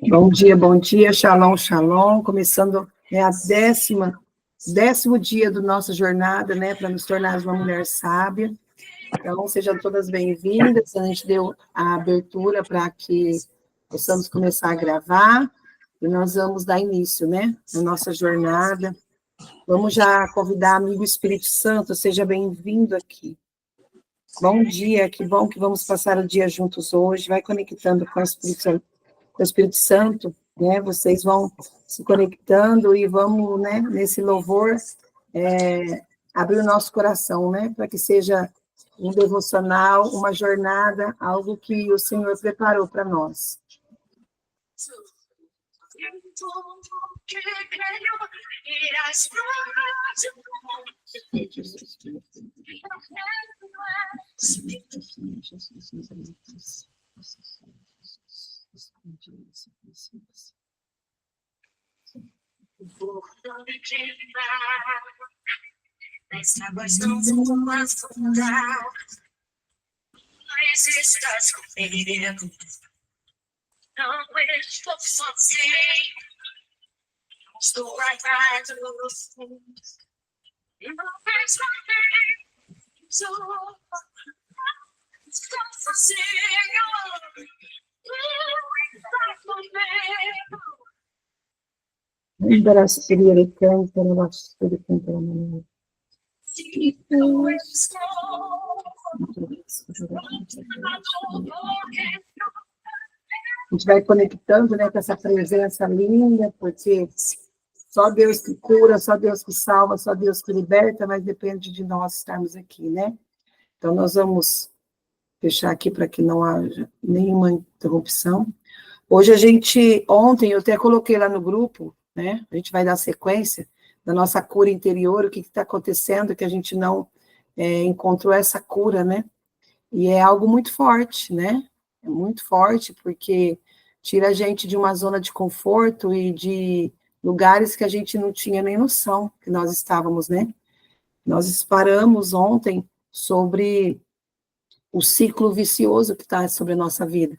Bom dia, shalom, shalom, começando a décimo dia da nossa jornada, para nos tornar uma mulher sábia. Então, sejam todas bem-vindas, a gente deu a abertura para que possamos começar a gravar, e nós vamos dar início, na nossa jornada. Vamos já convidar amigo Espírito Santo, seja bem-vindo aqui. Bom dia, que bom que vamos passar o dia juntos hoje, vai conectando com o Espírito Santo, vocês vão se conectando e vamos, nesse louvor, abrir o nosso coração, para que seja um devocional, uma jornada, algo que o Senhor preparou para nós. Nessa águas não vou afundar, mas estás comigo. Não estou sozinho, não estou atrás de você. Não fez comigo, estou sozinho, não estás comigo. Libera a canto, para o Espírito Santo, a gente vai conectando, com essa presença linda, porque só Deus que cura, só Deus que salva, só Deus que liberta, mas depende de nós estarmos aqui, Então, nós vamos fechar aqui para que não haja nenhuma interrupção. Hoje ontem eu até coloquei lá no grupo, a gente vai dar sequência da nossa cura interior, o que está acontecendo, que a gente não encontrou essa cura, E é algo muito forte, É muito forte, porque tira a gente de uma zona de conforto e de lugares que a gente não tinha nem noção que nós estávamos, Nós paramos ontem sobre o ciclo vicioso que está sobre a nossa vida.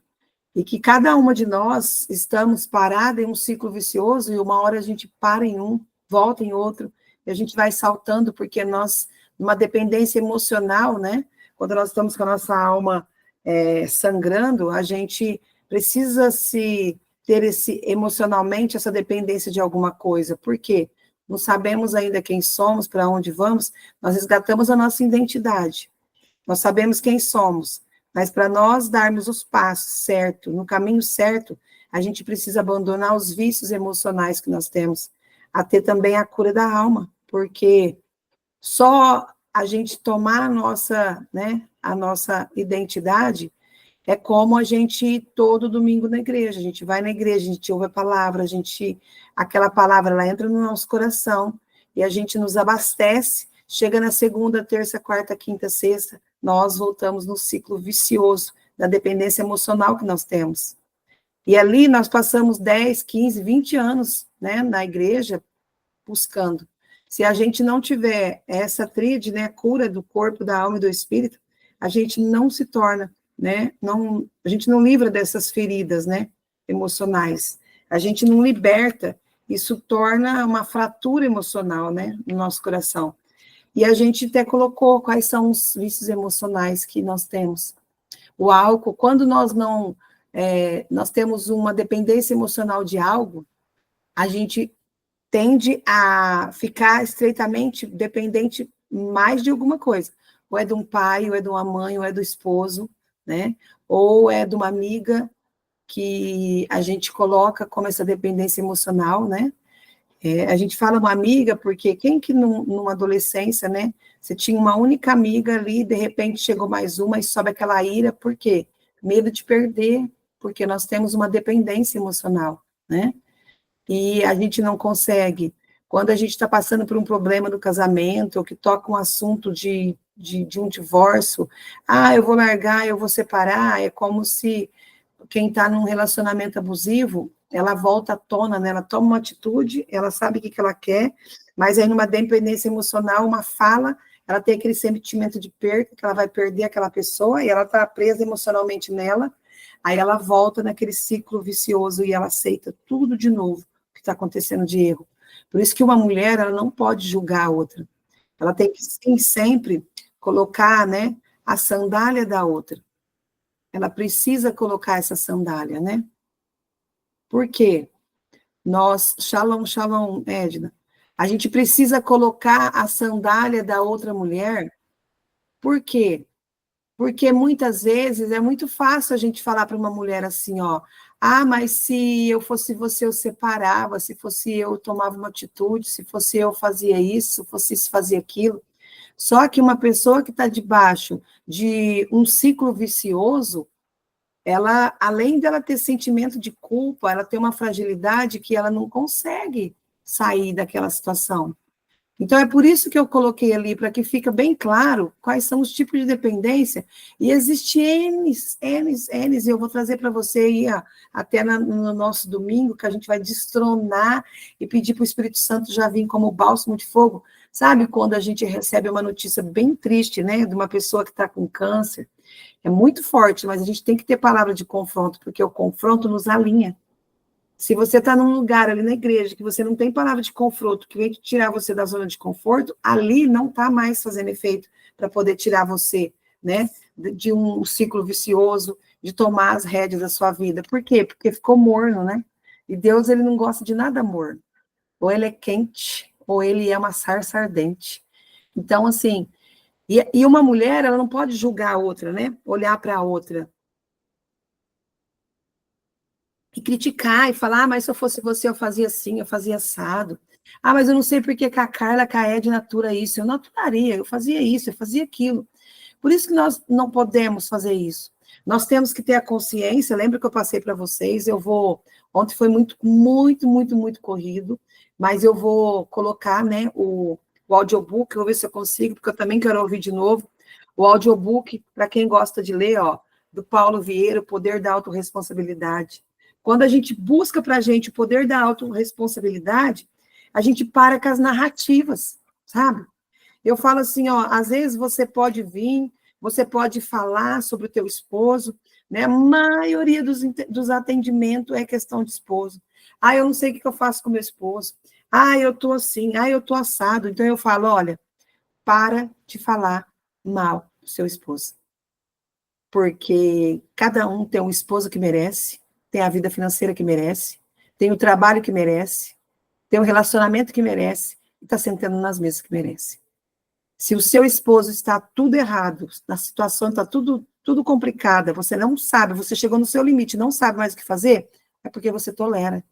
E que cada uma de nós estamos parada em um ciclo vicioso e uma hora a gente para em um, volta em outro, e a gente vai saltando porque nós, numa dependência emocional, Quando nós estamos com a nossa alma sangrando, a gente precisa ter emocionalmente essa dependência de alguma coisa. Por quê? Não sabemos ainda quem somos, para onde vamos, nós resgatamos a nossa identidade. Nós sabemos quem somos, mas para nós darmos os passos certos, no caminho certo, a gente precisa abandonar os vícios emocionais que nós temos, a ter também a cura da alma, porque só a gente tomar a nossa identidade é como a gente ir todo domingo na igreja, a gente vai na igreja, a gente ouve a palavra, aquela palavra, ela entra no nosso coração, e a gente nos abastece, chega na segunda, terça, quarta, quinta, sexta, nós voltamos no ciclo vicioso da dependência emocional que nós temos. E ali nós passamos 10, 15, 20 anos, na igreja, buscando. Se a gente não tiver essa tríade, cura do corpo, da alma e do espírito, a gente não se torna, a gente não livra dessas feridas, emocionais. A gente não liberta, isso torna uma fratura emocional, no nosso coração. E a gente até colocou quais são os vícios emocionais que nós temos. O álcool, quando nós temos uma dependência emocional de algo, a gente tende a ficar estreitamente dependente mais de alguma coisa. Ou é de um pai, ou é de uma mãe, ou é do esposo, Ou é de uma amiga que a gente coloca como essa dependência emocional, A gente fala uma amiga, porque quem que numa adolescência, você tinha uma única amiga ali, de repente chegou mais uma e sobe aquela ira, por quê? Medo de perder, porque nós temos uma dependência emocional, E a gente não consegue, quando a gente está passando por um problema no casamento, ou que toca um assunto de um divórcio, eu vou largar, eu vou separar, é como se quem está num relacionamento abusivo, ela volta à tona, ela toma uma atitude, ela sabe o que ela quer, mas aí numa dependência emocional, uma fala, ela tem aquele sentimento de perda, que ela vai perder aquela pessoa, e ela está presa emocionalmente nela, Aí ela volta naquele ciclo vicioso e ela aceita tudo de novo que está acontecendo de erro. Por isso que uma mulher, ela não pode julgar a outra. Ela tem que, sim, sempre colocar, né, a sandália da outra. Ela precisa colocar essa sandália, né? Por quê? Nós, shalom, shalom, Edna, a gente precisa colocar a sandália da outra mulher. Por quê? Porque muitas vezes é muito fácil a gente falar para uma mulher assim, ó, ah, mas se eu fosse você, eu separava, se fosse eu tomava uma atitude, se fosse eu fazia isso, se fosse isso, fazia aquilo. Só que uma pessoa que está debaixo de um ciclo vicioso, ela, além dela ter sentimento de culpa, ela tem uma fragilidade que ela não consegue sair daquela situação. Então, é por isso que eu coloquei ali, para que fique bem claro quais são os tipos de dependência. E existe N's, e eu vou trazer para você aí, ó, até no nosso domingo, que a gente vai destronar e pedir para o Espírito Santo já vir como bálsamo de fogo. Sabe quando a gente recebe uma notícia bem triste, né, de uma pessoa que está com câncer? É muito forte, mas a gente tem que ter palavra de confronto, porque o confronto nos alinha. Se você está num lugar ali na igreja que você não tem palavra de confronto, que vem tirar você da zona de conforto, ali não está mais fazendo efeito para poder tirar você, né, de um ciclo vicioso, de tomar as rédeas da sua vida. Por quê? Porque ficou morno, né? E Deus, ele não gosta de nada morno. Ou ele é quente, ou ele é uma sarça ardente. Então, assim, e uma mulher, ela não pode julgar a outra, né? Olhar para a outra e criticar e falar, ah, mas se eu fosse você, eu fazia assim, eu fazia assado. Ah, mas eu não sei por que a Carla, a Ed natura isso. Eu naturaria, eu fazia isso, eu fazia aquilo. Por isso que nós não podemos fazer isso. Nós temos que ter a consciência, lembra que eu passei para vocês, eu vou, ontem foi muito corrido, mas eu vou colocar, né, o audiobook, eu vou ver se eu consigo, porque eu também quero ouvir de novo, o audiobook, para quem gosta de ler, ó, do Paulo Vieira, O Poder da Autorresponsabilidade. Quando a gente busca para a gente o poder da autorresponsabilidade, a gente para com as narrativas, sabe? Eu falo assim, ó, às vezes você pode vir, você pode falar sobre o teu esposo, né? A maioria dos atendimentos é questão de esposo. Ah, eu não sei o que eu faço com meu esposo. Ah, eu tô assim, ah, eu tô assado. Então eu falo, olha, para de falar mal do seu esposo. Porque cada um tem um esposo que merece, tem a vida financeira que merece, tem o trabalho que merece, tem o relacionamento que merece, e está sentando nas mesas que merece. Se o seu esposo está tudo errado, a situação está tudo complicada, você não sabe, você chegou no seu limite, não sabe mais o que fazer, é porque você tolera.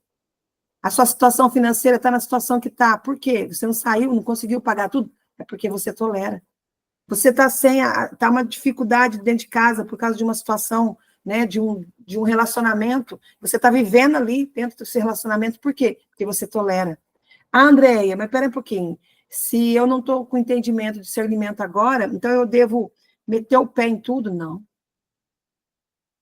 A sua situação financeira está na situação que está. Por quê? Você não saiu, não conseguiu pagar tudo? É porque você tolera. Você está tá uma dificuldade dentro de casa por causa de uma situação, né, de um relacionamento. Você está vivendo ali dentro desse relacionamento, por quê? Porque você tolera. Ah, Andréia, mas espera um pouquinho. Se eu não estou com entendimento, discernimento agora, então eu devo meter o pé em tudo? Não.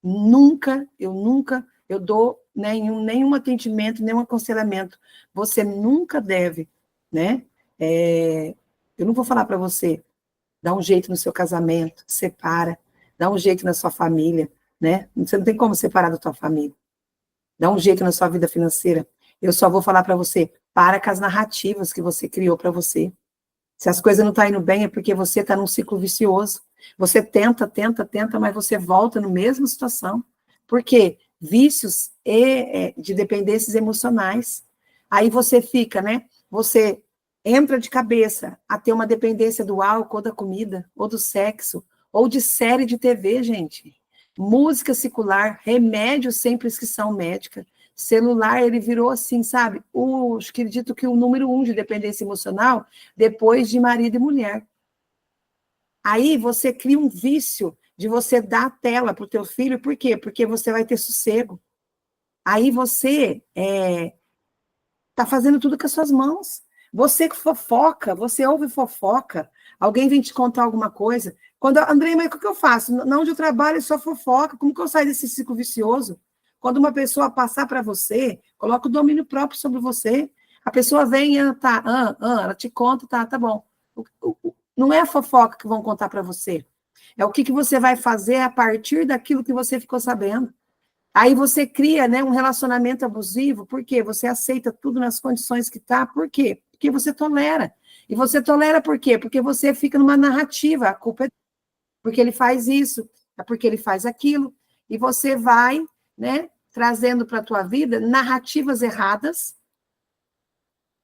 Nunca, eu dou nenhum atendimento, nenhum aconselhamento. Você nunca deve, né? Eu não vou falar para você, dá um jeito no seu casamento, separa, dá um jeito na sua família, né? Você não tem como separar da tua família. Dá um jeito na sua vida financeira. Eu só vou falar para você, para com as narrativas que você criou para você. Se as coisas não estão indo bem, é porque você está num ciclo vicioso. Você tenta, mas você volta na mesma situação. Por quê? Vícios de dependências emocionais. Aí você fica, né? Você entra de cabeça a ter uma dependência do álcool, ou da comida, ou do sexo, ou de série de TV, gente. Música secular, remédio sem prescrição médica, celular, ele virou assim, sabe? Acredito que o número 1 de dependência emocional, depois de marido e mulher. Aí você cria um vício de você dar a tela para o teu filho, por quê? Porque você vai ter sossego. Aí você está fazendo tudo com as suas mãos. Você que fofoca, você ouve fofoca, alguém vem te contar alguma coisa. Quando, Andrei, mas o que eu faço? Não, onde eu trabalho é só fofoca, como que eu saio desse ciclo vicioso? Quando uma pessoa passar para você, coloca o domínio próprio sobre você. A pessoa vem, ela te conta, tá bom. Não é a fofoca que vão contar para você. É o que você vai fazer a partir daquilo que você ficou sabendo. Aí você cria, né, um relacionamento abusivo, por quê? Você aceita tudo nas condições que está, por quê? Porque você tolera. E você tolera por quê? Porque você fica numa narrativa, a culpa é porque ele faz isso, é porque ele faz aquilo, e você vai, né, trazendo para a tua vida narrativas erradas,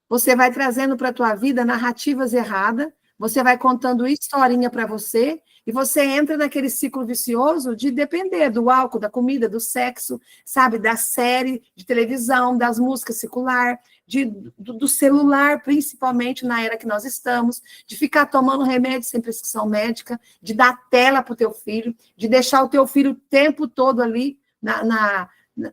você vai trazendo para a tua vida narrativas erradas, você vai contando historinha para você, e você entra naquele ciclo vicioso de depender do álcool, da comida, do sexo, sabe, da série de televisão, das músicas secular, do celular, principalmente na era que nós estamos, de ficar tomando remédio sem prescrição médica, de dar tela para o teu filho, de deixar o teu filho o tempo todo ali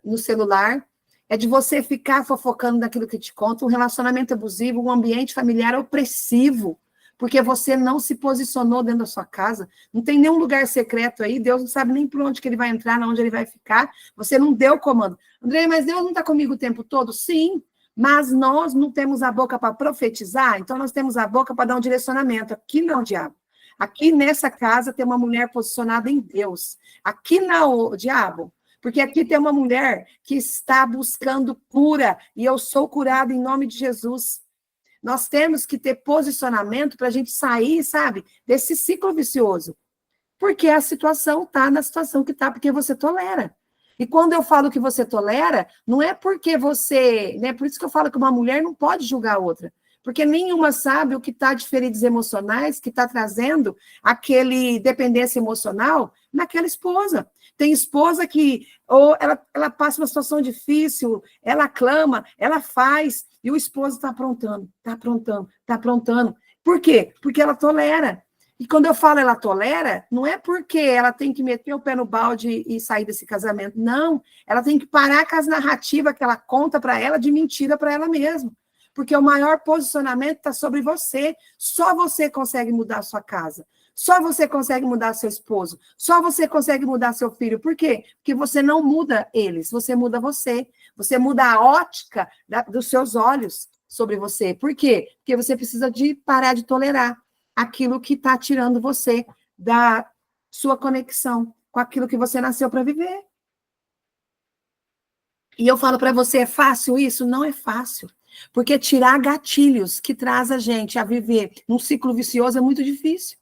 no celular, é de você ficar fofocando daquilo que te conta, um relacionamento abusivo, um ambiente familiar opressivo, porque você não se posicionou dentro da sua casa, não tem nenhum lugar secreto aí, Deus não sabe nem por onde que ele vai entrar, onde ele vai ficar, você não deu comando. André, mas Deus não está comigo o tempo todo? Sim, mas nós não temos a boca para profetizar, então nós temos a boca para dar um direcionamento. Aqui não, diabo. Aqui nessa casa tem uma mulher posicionada em Deus. Aqui não, diabo. Porque aqui tem uma mulher que está buscando cura, e eu sou curada em nome de Jesus. Nós temos que ter posicionamento para a gente sair, sabe, desse ciclo vicioso. Porque a situação está na situação que está, porque você tolera. E quando eu falo que você tolera, não é porque você... Né, por isso que eu falo que uma mulher não pode julgar a outra. Porque nenhuma sabe o que está de feridas emocionais, que está trazendo aquele dependência emocional naquela esposa. Tem esposa que ou ela passa uma situação difícil, ela clama, ela faz, e o esposo está aprontando, está aprontando, está aprontando. Por quê? Porque ela tolera. E quando eu falo ela tolera, não é porque ela tem que meter o pé no balde e sair desse casamento. Não, ela tem que parar com as narrativas que ela conta para ela de mentira para ela mesma. Porque o maior posicionamento está sobre você. Só você consegue mudar a sua casa. Só você consegue mudar seu esposo. Só você consegue mudar seu filho. Por quê? Porque você não muda eles, você muda você. Você muda a ótica dos seus olhos sobre você. Por quê? Porque você precisa de parar de tolerar aquilo que está tirando você da sua conexão com aquilo que você nasceu para viver. E eu falo para você, é fácil isso? Não é fácil. Porque tirar gatilhos que traz a gente a viver num ciclo vicioso é muito difícil.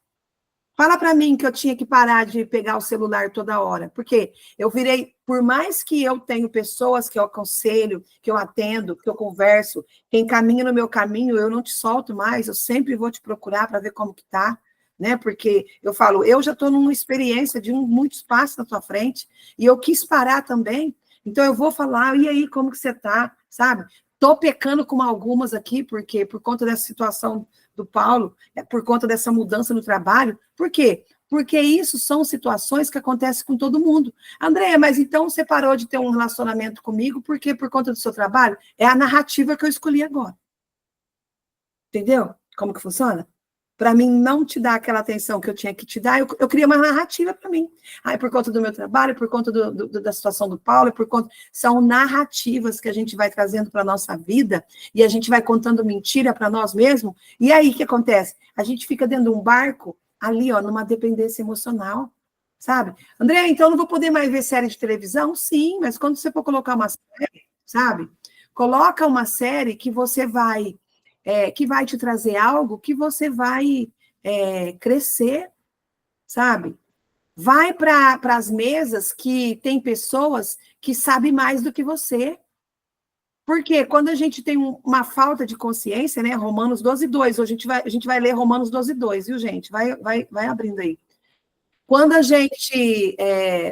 Fala para mim que eu tinha que parar de pegar o celular toda hora, porque eu virei, por mais que eu tenho pessoas que eu aconselho, que eu atendo, que eu converso, quem caminha no meu caminho, eu não te solto mais, eu sempre vou te procurar para ver como que tá, né? Porque eu falo, eu já estou numa experiência de muito espaço na tua frente, e eu quis parar também, então eu vou falar, e aí, como que você tá, sabe? Estou pecando com algumas aqui, porque por conta dessa situação do Paulo, por conta dessa mudança no trabalho. Por quê? Porque isso são situações que acontecem com todo mundo. Andréia, mas então você parou de ter um relacionamento comigo porque por conta do seu trabalho? É a narrativa que eu escolhi agora. Entendeu? Como que funciona? Para mim não te dar aquela atenção que eu tinha que te dar, eu criei uma narrativa para mim. Aí, por conta do meu trabalho, por conta da situação do Paulo, são narrativas que a gente vai trazendo para a nossa vida, e a gente vai contando mentira para nós mesmos, e aí o que acontece? A gente fica dentro de um barco, ali, ó, numa dependência emocional, sabe? André, então não vou poder mais ver série de televisão? Sim, mas quando você for colocar uma série, sabe? Coloca uma série que você vai... que vai te trazer algo que você vai crescer, sabe? Vai para as mesas que tem pessoas que sabem mais do que você. Porque quando a gente tem uma falta de consciência, né? Romanos 12:2, hoje a gente vai ler Romanos 12:2, viu, gente? Vai abrindo aí. Quando a gente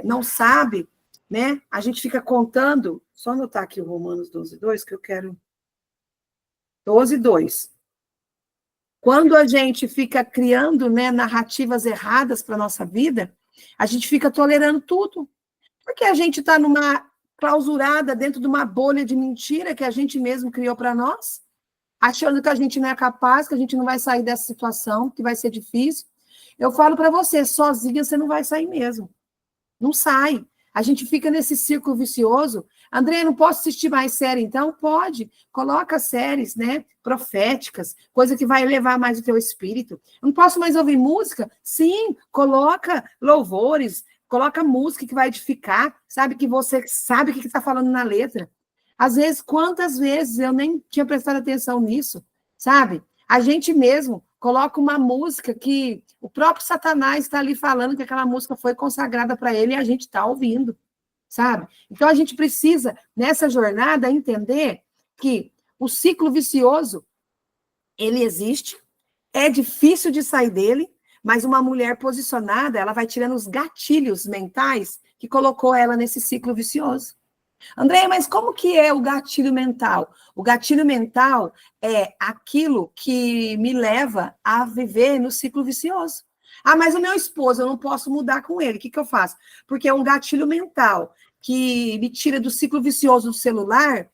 não sabe, né? A gente fica contando, só anotar aqui o Romanos 12:2, que eu quero... 12:2. Quando a gente fica criando, né, narrativas erradas para a nossa vida, a gente fica tolerando tudo. Porque a gente está numa clausurada dentro de uma bolha de mentira que a gente mesmo criou para nós, achando que a gente não é capaz, que a gente não vai sair dessa situação, que vai ser difícil. Eu falo para você, sozinha você não vai sair mesmo. Não sai. A gente fica nesse círculo vicioso. André, não posso assistir mais série, então? Pode. Coloca séries, né, proféticas, coisa que vai elevar mais o teu espírito. Não posso mais ouvir música? Sim, coloca louvores, coloca música que vai edificar, sabe que você sabe o que está falando na letra. Às vezes, quantas vezes eu nem tinha prestado atenção nisso, sabe? A gente mesmo coloca uma música que o próprio Satanás está ali falando que aquela música foi consagrada para ele e a gente está ouvindo, sabe? Então, a gente precisa, nessa jornada, entender que o ciclo vicioso, ele existe, é difícil de sair dele, mas uma mulher posicionada, ela vai tirando os gatilhos mentais que colocou ela nesse ciclo vicioso. André, mas como que é o gatilho mental? O gatilho mental é aquilo que me leva a viver no ciclo vicioso. Ah, mas o meu esposo, eu não posso mudar com ele. O que eu faço? Porque é um gatilho mental que me tira do ciclo vicioso do celular.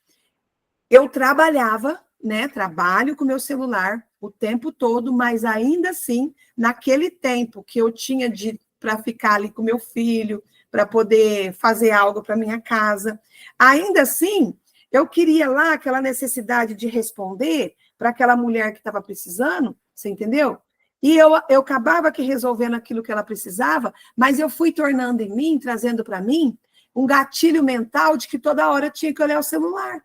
Eu trabalhava, né? Trabalho com meu celular o tempo todo, mas ainda assim, naquele tempo que eu tinha para ficar ali com meu filho, para poder fazer algo para minha casa, ainda assim, eu queria lá aquela necessidade de responder para aquela mulher que estava precisando, você entendeu? E eu acabava que resolvendo aquilo que ela precisava, mas eu fui tornando em mim, trazendo para mim, um gatilho mental de que toda hora eu tinha que olhar o celular.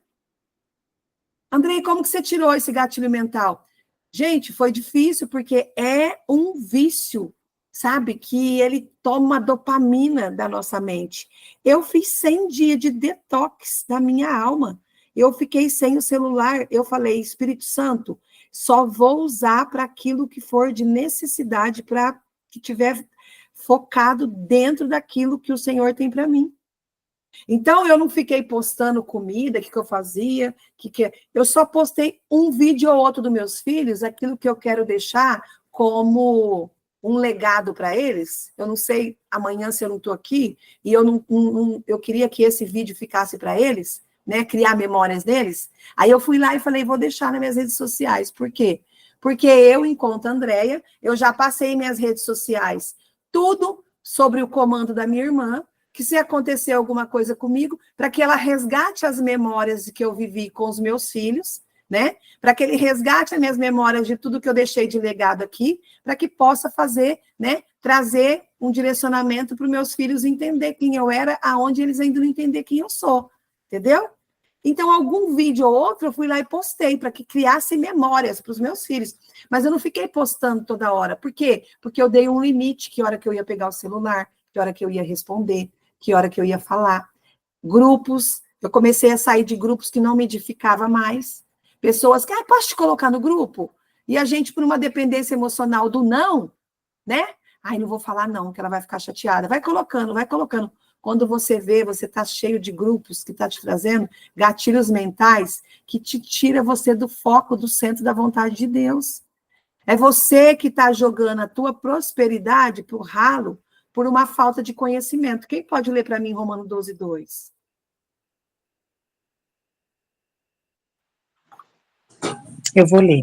Andrei, como que você tirou esse gatilho mental? Gente, foi difícil porque é um vício, sabe? Que ele toma dopamina da nossa mente. Eu fiz 100 dias de detox da minha alma. Eu fiquei sem o celular. Eu falei, Espírito Santo, só vou usar para aquilo que for de necessidade, para que tiver focado dentro daquilo que o Senhor tem para mim. Então, eu não fiquei postando comida, o que eu fazia, eu só postei um vídeo ou outro dos meus filhos, aquilo que eu quero deixar como um legado para eles. Eu não sei amanhã se eu não estou aqui, e eu queria que esse vídeo ficasse para eles, né, criar memórias deles. Aí eu fui lá e falei, vou deixar nas minhas redes sociais. Por quê? Porque eu, enquanto Andréia, eu já passei minhas redes sociais, tudo sobre o comando da minha irmã, que se acontecer alguma coisa comigo, para que ela resgate as memórias que eu vivi com os meus filhos, né? Para que ele resgate as minhas memórias de tudo que eu deixei de legado aqui, para que possa fazer, né? Trazer um direcionamento para os meus filhos entender quem eu era, aonde eles ainda não entender quem eu sou, entendeu? Então, algum vídeo ou outro eu fui lá e postei para que criasse memórias para os meus filhos. Mas eu não fiquei postando toda hora. Por quê? Porque eu dei um limite, que hora que eu ia pegar o celular, que hora que eu ia responder, que hora que eu ia falar. Grupos, eu comecei a sair de grupos que não me edificava mais. Pessoas que, posso te colocar no grupo? E a gente, por uma dependência emocional do não, né? Ai, não vou falar não, que ela vai ficar chateada. Vai colocando, vai colocando. Quando você vê, você está cheio de grupos que está te trazendo gatilhos mentais que te tira você do foco, do centro da vontade de Deus. É você que está jogando a tua prosperidade para o ralo por uma falta de conhecimento. Quem pode ler para mim Romano 12, 2? Eu vou ler.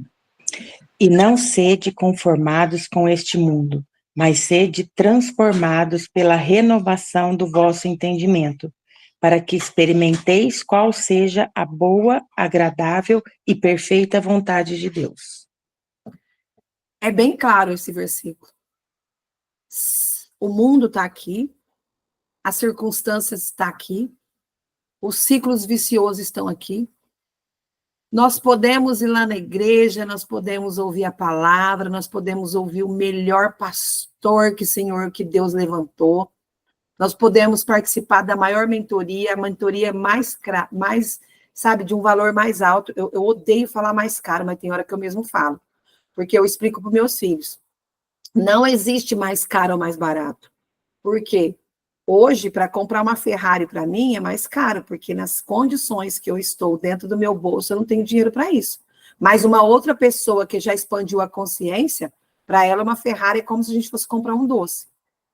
E não sede conformados com este mundo, mas sede transformados pela renovação do vosso entendimento, para que experimenteis qual seja a boa, agradável e perfeita vontade de Deus. É bem claro esse versículo. O mundo está aqui, as circunstâncias estão aqui, os ciclos viciosos estão aqui. Nós podemos ir lá na igreja, nós podemos ouvir a palavra, nós podemos ouvir o melhor pastor que Deus levantou. Nós podemos participar da maior mentoria, a mentoria mais, sabe, de um valor mais alto. Eu odeio falar mais caro, mas tem hora que eu mesmo falo, porque eu explico para os meus filhos. Não existe mais caro ou mais barato. Por quê? Hoje, para comprar uma Ferrari para mim é mais caro, porque nas condições que eu estou dentro do meu bolso, eu não tenho dinheiro para isso. Mas uma outra pessoa que já expandiu a consciência, para ela uma Ferrari é como se a gente fosse comprar um doce.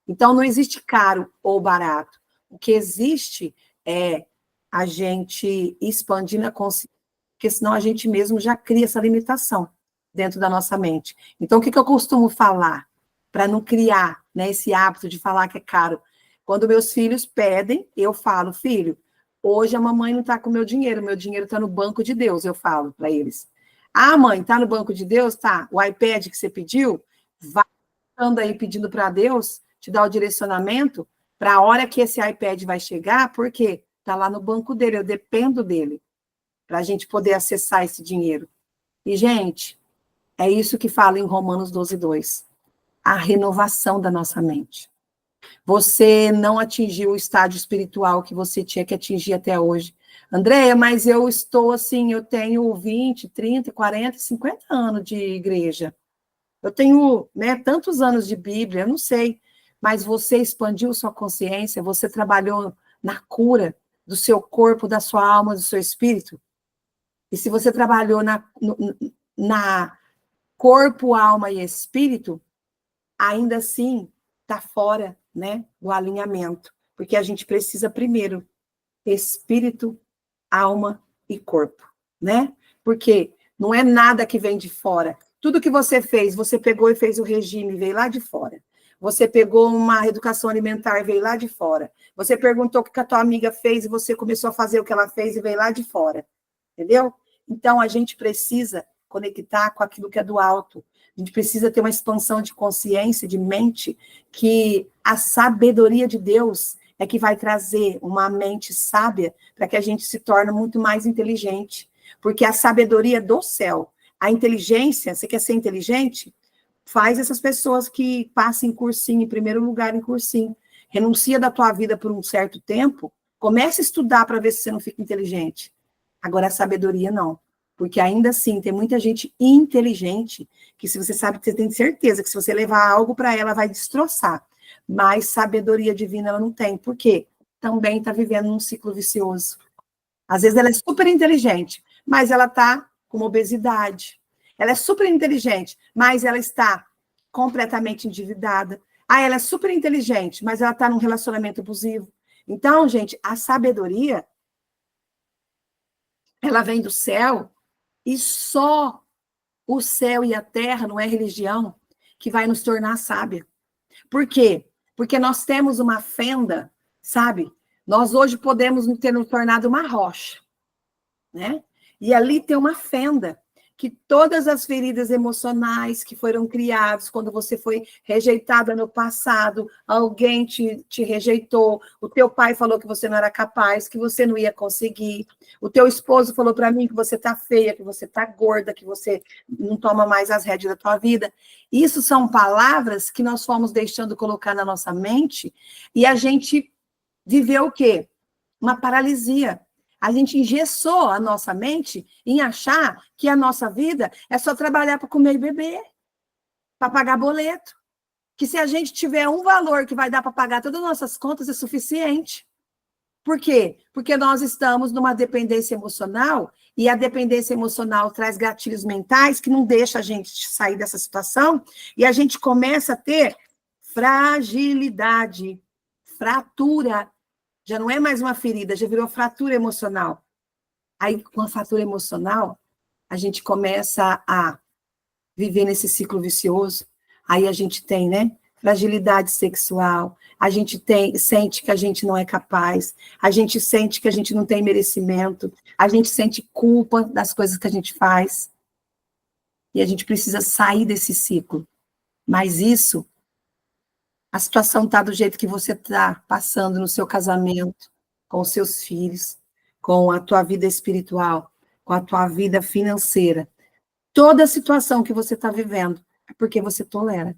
Então, não existe caro ou barato. O que existe é a gente expandir a consciência, porque senão a gente mesmo já cria essa limitação dentro da nossa mente. Então, o que eu costumo falar? Para não criar, né, esse hábito de falar que é caro. Quando meus filhos pedem, eu falo, filho, hoje a mamãe não está com meu dinheiro está no banco de Deus, eu falo para eles. Ah, mãe, está no banco de Deus? Tá. O iPad que você pediu, vai andando aí pedindo para Deus te dar o direcionamento, para a hora que esse iPad vai chegar, porque está lá no banco dele, eu dependo dele, para a gente poder acessar esse dinheiro. E, gente, é isso que fala em Romanos 12:2, a renovação da nossa mente. Você não atingiu o estágio espiritual que você tinha que atingir até hoje. Andréia, mas eu estou assim, eu tenho 20, 30, 40, 50 anos de igreja. Eu tenho, né, tantos anos de Bíblia, eu não sei. Mas você expandiu sua consciência, você trabalhou na cura do seu corpo, da sua alma, do seu espírito. E se você trabalhou na corpo, alma e espírito, ainda assim está fora, né, do alinhamento. Porque a gente precisa primeiro espírito, alma e corpo, né? Porque não é nada que vem de fora. Tudo que você fez, você pegou e fez o regime, veio lá de fora. Você pegou uma educação alimentar, veio lá de fora. Você perguntou o que a tua amiga fez e você começou a fazer o que ela fez e veio lá de fora. Entendeu? Então, a gente precisa conectar com aquilo que é do alto. A gente precisa ter uma expansão de consciência, de mente, que a sabedoria de Deus é que vai trazer uma mente sábia para que a gente se torne muito mais inteligente. Porque a sabedoria do céu, a inteligência, você quer ser inteligente? Faz essas pessoas que passem em cursinho, em primeiro lugar em cursinho. Renuncia da tua vida por um certo tempo, comece a estudar para ver se você não fica inteligente. Agora, a sabedoria não. Porque ainda assim, tem muita gente inteligente que se você sabe, você tem certeza que se você levar algo para ela, vai destroçar. Mas sabedoria divina ela não tem. Por quê? Também está vivendo num ciclo vicioso. Às vezes ela é super inteligente, mas ela está com obesidade. Ela é super inteligente, mas ela está completamente endividada. Ah, ela é super inteligente, mas ela está num relacionamento abusivo. Então, gente, a sabedoria, ela vem do céu e só o céu e a terra, não é religião, que vai nos tornar sábia. Por quê? Porque nós temos uma fenda, sabe? Nós hoje podemos ter nos tornado uma rocha, né? E ali tem uma fenda que todas as feridas emocionais que foram criadas quando você foi rejeitada no passado, alguém te rejeitou, o teu pai falou que você não era capaz, que você não ia conseguir, o teu esposo falou para mim que você tá feia, que você tá gorda, que você não toma mais as rédeas da tua vida. Isso são palavras que nós fomos deixando colocar na nossa mente e a gente viveu o quê? Uma paralisia. A gente engessou a nossa mente em achar que a nossa vida é só trabalhar para comer e beber, para pagar boleto. Que se a gente tiver um valor que vai dar para pagar todas as nossas contas, é suficiente. Por quê? Porque nós estamos numa dependência emocional, e a dependência emocional traz gatilhos mentais que não deixa a gente sair dessa situação, e a gente começa a ter fragilidade, fratura. Já não é mais uma ferida, já virou fratura emocional. Aí, com a fratura emocional, a gente começa a viver nesse ciclo vicioso. Aí a gente tem, né, fragilidade sexual, a gente sente que a gente não é capaz, a gente sente que a gente não tem merecimento, a gente sente culpa das coisas que a gente faz. E a gente precisa sair desse ciclo. Mas isso, a situação está do jeito que você está passando no seu casamento, com os seus filhos, com a tua vida espiritual, com a tua vida financeira. Toda a situação que você está vivendo é porque você tolera.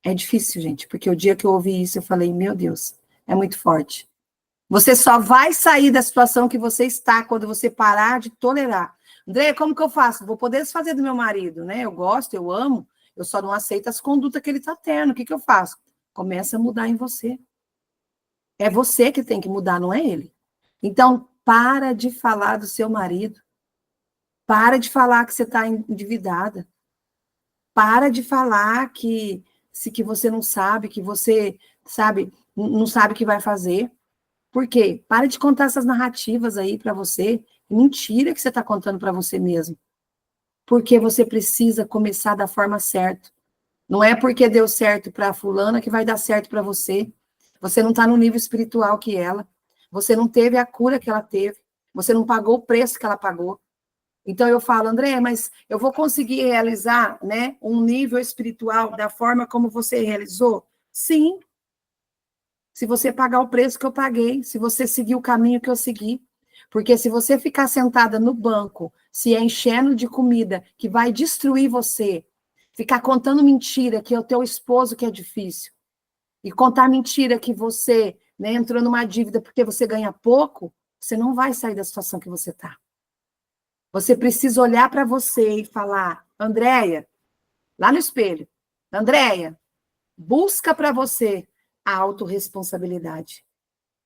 É difícil, gente, porque o dia que eu ouvi isso, eu falei, meu Deus, é muito forte. Você só vai sair da situação que você está quando você parar de tolerar. André, como que eu faço? Vou poder desfazer do meu marido, né? Eu gosto, eu amo, eu só não aceito as condutas que ele está tendo. O que eu faço? Começa a mudar em você. É você que tem que mudar, não é ele. Então, para de falar do seu marido. Para de falar que você está endividada. Para de falar que você não sabe, que você, sabe, não sabe o que vai fazer. Por quê? Para de contar essas narrativas aí para você. Mentira que você está contando para você mesmo. Porque você precisa começar da forma certa. Não é porque deu certo para a fulana que vai dar certo para você. Você não está no nível espiritual que ela. Você não teve a cura que ela teve. Você não pagou o preço que ela pagou. Então eu falo, André, mas eu vou conseguir realizar, né, um nível espiritual da forma como você realizou? Sim. se você pagar o preço que eu paguei, se você seguir o caminho que eu segui. Porque se você ficar sentada no banco, se enchendo de comida que vai destruir você, ficar contando mentira que é o teu esposo que é difícil, e contar mentira que você, né, entrou numa dívida porque você ganha pouco, você não vai sair da situação que você está. Você precisa olhar para você e falar, Andréia, lá no espelho, Andréia, busca para você a autorresponsabilidade.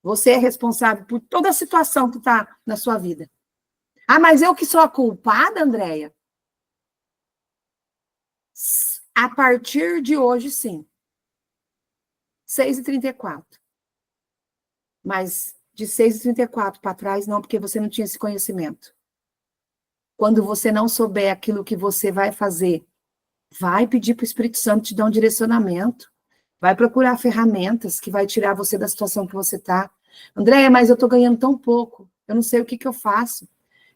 Você é responsável por toda a situação que está na sua vida. Ah, mas eu que sou a culpada, Andréia? A partir de hoje, sim. 6h34. Mas de 6h34 para trás, não, porque você não tinha esse conhecimento. Quando você não souber aquilo que você vai fazer, vai pedir para o Espírito Santo te dar um direcionamento. Vai procurar ferramentas que vai tirar você da situação que você está. Andréia, mas eu estou ganhando tão pouco. Eu não sei o que eu faço.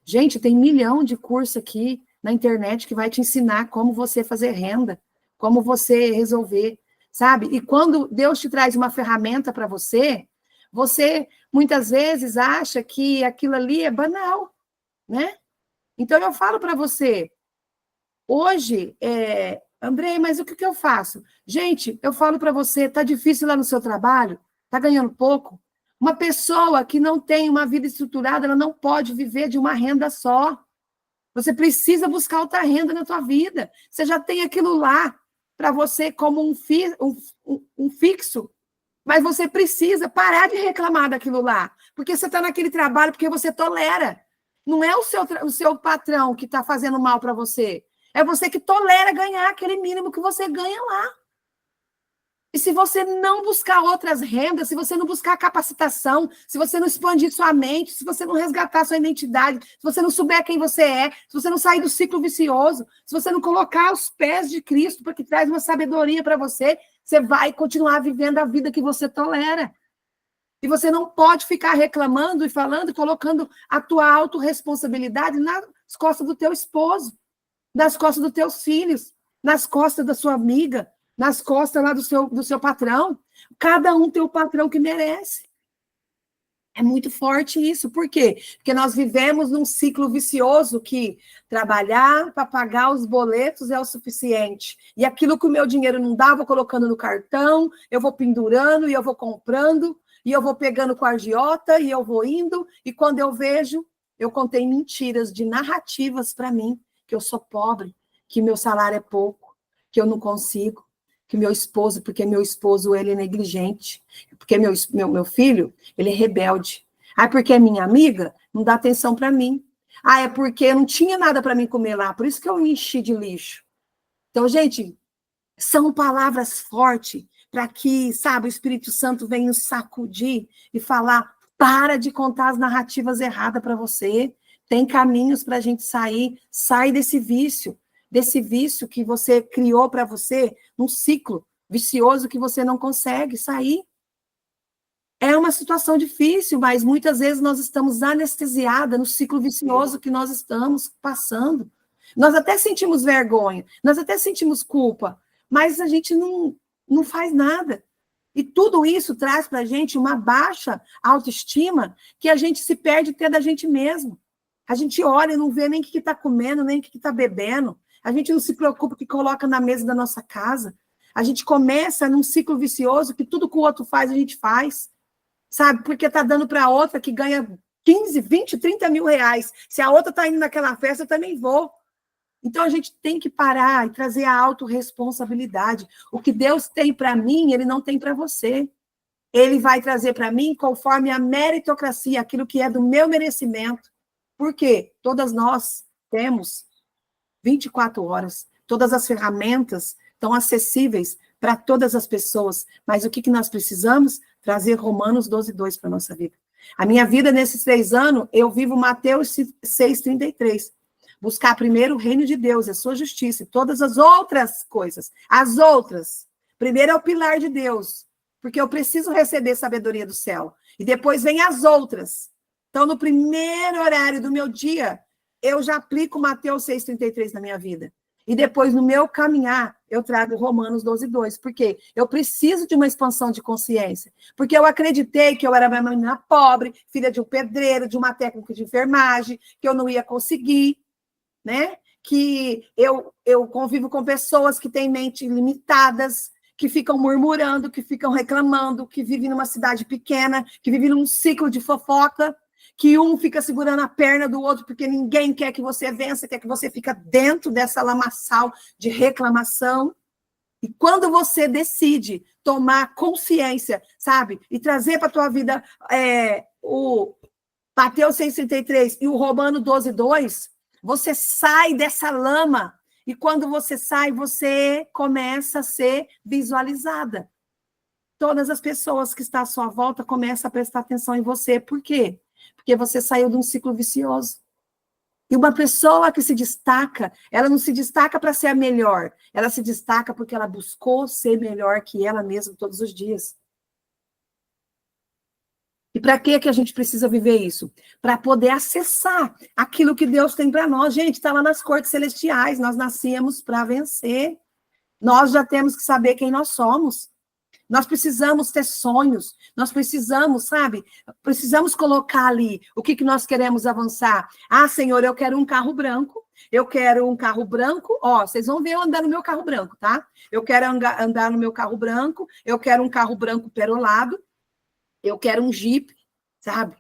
Gente, tem 1 milhão de cursos aqui na internet que vai te ensinar como você fazer renda, como você resolver, sabe? E quando Deus te traz uma ferramenta para você, você muitas vezes acha que aquilo ali é banal, né? Então eu falo para você, hoje, Andrei, mas o que eu faço? Gente, eu falo para você, tá difícil lá no seu trabalho? Tá ganhando pouco? Uma pessoa que não tem uma vida estruturada, ela não pode viver de uma renda só. Você precisa buscar outra renda na tua vida. Você já tem aquilo lá para você como um fixo, mas você precisa parar de reclamar daquilo lá, porque você está naquele trabalho porque você tolera. Não é o seu patrão que está fazendo mal para você. É você que tolera ganhar aquele mínimo que você ganha lá. E se você não buscar outras rendas, se você não buscar capacitação, se você não expandir sua mente, se você não resgatar sua identidade, se você não souber quem você é, se você não sair do ciclo vicioso, se você não colocar os pés de Cristo para que traz uma sabedoria para você, você vai continuar vivendo a vida que você tolera. E você não pode ficar reclamando e falando, colocando a tua autorresponsabilidade nas costas do teu esposo, nas costas dos teus filhos, nas costas da sua amiga, nas costas lá do seu patrão. Cada um tem o patrão que merece. É muito forte isso. Por quê? Porque nós vivemos num ciclo vicioso que trabalhar para pagar os boletos é o suficiente. E aquilo que o meu dinheiro não dá, eu vou colocando no cartão, eu vou pendurando e eu vou comprando, e eu vou pegando com a agiota e eu vou indo. E quando eu vejo, eu contei mentiras de narrativas para mim, que eu sou pobre, que meu salário é pouco, que eu não consigo. Que meu esposo, porque meu esposo, ele é negligente, porque meu filho, ele é rebelde. Ah, porque é minha amiga, não dá atenção para mim. Ah, é porque não tinha nada para mim comer lá, por isso que eu me enchi de lixo. Então, gente, são palavras fortes para que, sabe, o Espírito Santo venha nos sacudir e falar, para de contar as narrativas erradas para você, tem caminhos para a gente sair, sai desse vício que você criou para você, num ciclo vicioso que você não consegue sair. É uma situação difícil, mas muitas vezes nós estamos anestesiadas no ciclo vicioso que nós estamos passando. Nós até sentimos vergonha, nós até sentimos culpa, mas a gente não faz nada. E tudo isso traz para a gente uma baixa autoestima que a gente se perde até da gente mesmo. A gente olha e não vê nem o que está comendo, nem o que está bebendo. A gente não se preocupa com o que coloca na mesa da nossa casa. A gente começa num ciclo vicioso que tudo que o outro faz, a gente faz. Sabe? Porque está dando para outra que ganha 15, 20, 30 mil reais. Se a outra está indo naquela festa, eu também vou. Então, a gente tem que parar e trazer a autorresponsabilidade. O que Deus tem para mim, Ele não tem para você. Ele vai trazer para mim conforme a meritocracia, aquilo que é do meu merecimento. Por quê? Todas nós temos 24 horas. Todas as ferramentas estão acessíveis para todas as pessoas. Mas o que nós precisamos? Trazer Romanos 12:2 para a nossa vida. A minha vida, nesses 3 anos, eu vivo Mateus 6:33. Buscar primeiro o reino de Deus, a sua justiça, e todas as outras coisas. As outras. Primeiro é o pilar de Deus, porque eu preciso receber sabedoria do céu. E depois vem as outras. Então, no primeiro horário do meu dia, eu já aplico Mateus 6:33 na minha vida. E depois, no meu caminhar, eu trago Romanos 12:2. Por quê? Eu preciso de uma expansão de consciência. Porque eu acreditei que eu era uma menina pobre, filha de um pedreiro, de uma técnica de enfermagem, que eu não ia conseguir, né? Que eu convivo com pessoas que têm mentes limitadas, que ficam murmurando, que ficam reclamando, que vivem numa cidade pequena, que vivem num ciclo de fofoca, que um fica segurando a perna do outro porque ninguém quer que você vença, quer que você fique dentro dessa lamaçal de reclamação. E quando você decide tomar consciência, sabe, e trazer para a tua vida o Mateus 6,33 e o Romano 12:2, você sai dessa lama. E quando você sai, você começa a ser visualizada. Todas as pessoas que estão à sua volta começam a prestar atenção em você. Por quê? Porque você saiu de um ciclo vicioso. E uma pessoa que se destaca, ela não se destaca para ser a melhor, ela se destaca porque ela buscou ser melhor que ela mesma todos os dias. E para que a gente precisa viver isso? Para poder acessar aquilo que Deus tem para nós. Gente, está lá nas cortes celestiais, nós nascemos para vencer. Nós já temos que saber quem nós somos. Nós precisamos ter sonhos, nós precisamos, sabe? Precisamos colocar ali o que nós queremos avançar. Ah, Senhor, eu quero um carro branco. Eu quero um carro branco. Ó, vocês vão ver eu andar no meu carro branco, tá? Eu quero andar no meu carro branco. Eu quero um carro branco perolado. Eu quero um Jeep, sabe?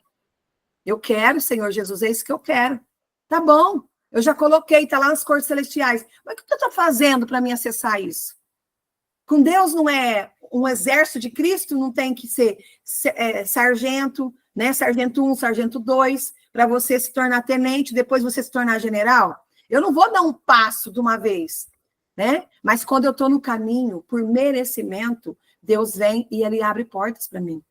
Eu quero, Senhor Jesus, é isso que eu quero. Tá bom, eu já coloquei, tá lá nas cortes celestiais. Mas o que eu estou fazendo para me acessar isso? Com Deus não é um exército de Cristo, não tem que ser sargento, né? Sargento 1, sargento 2, para você se tornar tenente, depois você se tornar general. Eu não vou dar um passo de uma vez, né? Mas quando eu estou no caminho, por merecimento, Deus vem e Ele abre portas para mim.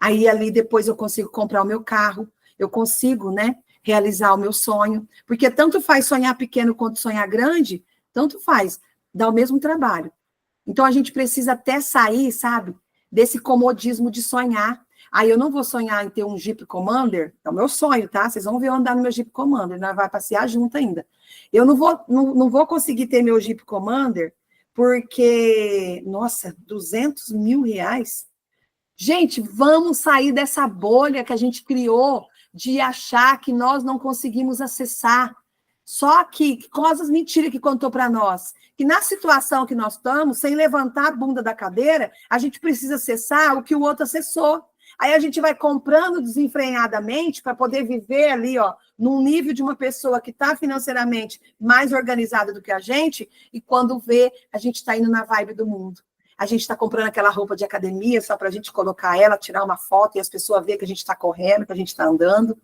Aí ali depois eu consigo comprar o meu carro, eu consigo, né, realizar o meu sonho, porque tanto faz sonhar pequeno quanto sonhar grande, tanto faz, dá o mesmo trabalho. Então a gente precisa até sair, sabe, desse comodismo de sonhar. Aí eu não vou sonhar em ter um Jeep Commander, é o meu sonho, tá? Vocês vão ver eu andar no meu Jeep Commander, nós vamos passear junto ainda. Eu não vou conseguir ter meu Jeep Commander porque, nossa, 200 mil reais? Gente, vamos sair dessa bolha que a gente criou de achar que nós não conseguimos acessar. Só que coisas mentiras que contou para nós. Que na situação que nós estamos, sem levantar a bunda da cadeira, a gente precisa acessar o que o outro acessou. Aí a gente vai comprando desenfreadamente para poder viver ali, ó, num nível de uma pessoa que está financeiramente mais organizada do que a gente, e quando vê, a gente está indo na vibe do mundo. A gente está comprando aquela roupa de academia só para a gente colocar ela, tirar uma foto e as pessoas verem que a gente está correndo, que a gente está andando.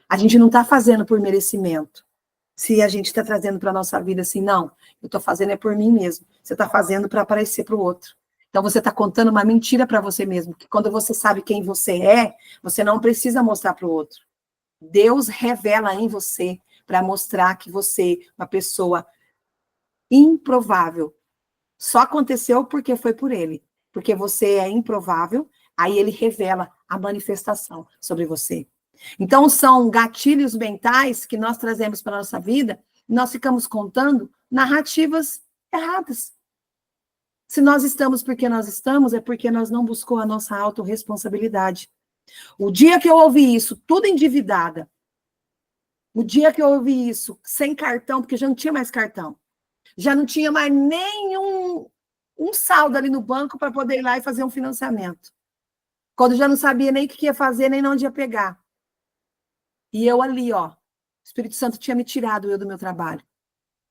A gente não está fazendo por merecimento. Se a gente está trazendo para a nossa vida assim, não, eu estou fazendo é por mim mesmo. Você está fazendo para aparecer para o outro. Então você está contando uma mentira para você mesmo, que quando você sabe quem você é, você não precisa mostrar para o outro. Deus revela em você para mostrar que você é uma pessoa improvável. Só aconteceu porque foi por ele. Porque você é improvável, aí ele revela a manifestação sobre você. Então, são gatilhos mentais que nós trazemos para a nossa vida, e nós ficamos contando narrativas erradas. Se nós estamos porque nós estamos, é porque nós não buscamos a nossa autorresponsabilidade. O dia que eu ouvi isso, tudo endividada, o dia que eu ouvi isso, sem cartão, porque já não tinha mais cartão, já não tinha mais nenhum saldo ali no banco para poder ir lá e fazer um financiamento. Quando já não sabia nem o que ia fazer, nem onde ia pegar. E eu ali, ó, o Espírito Santo tinha me tirado eu do meu trabalho.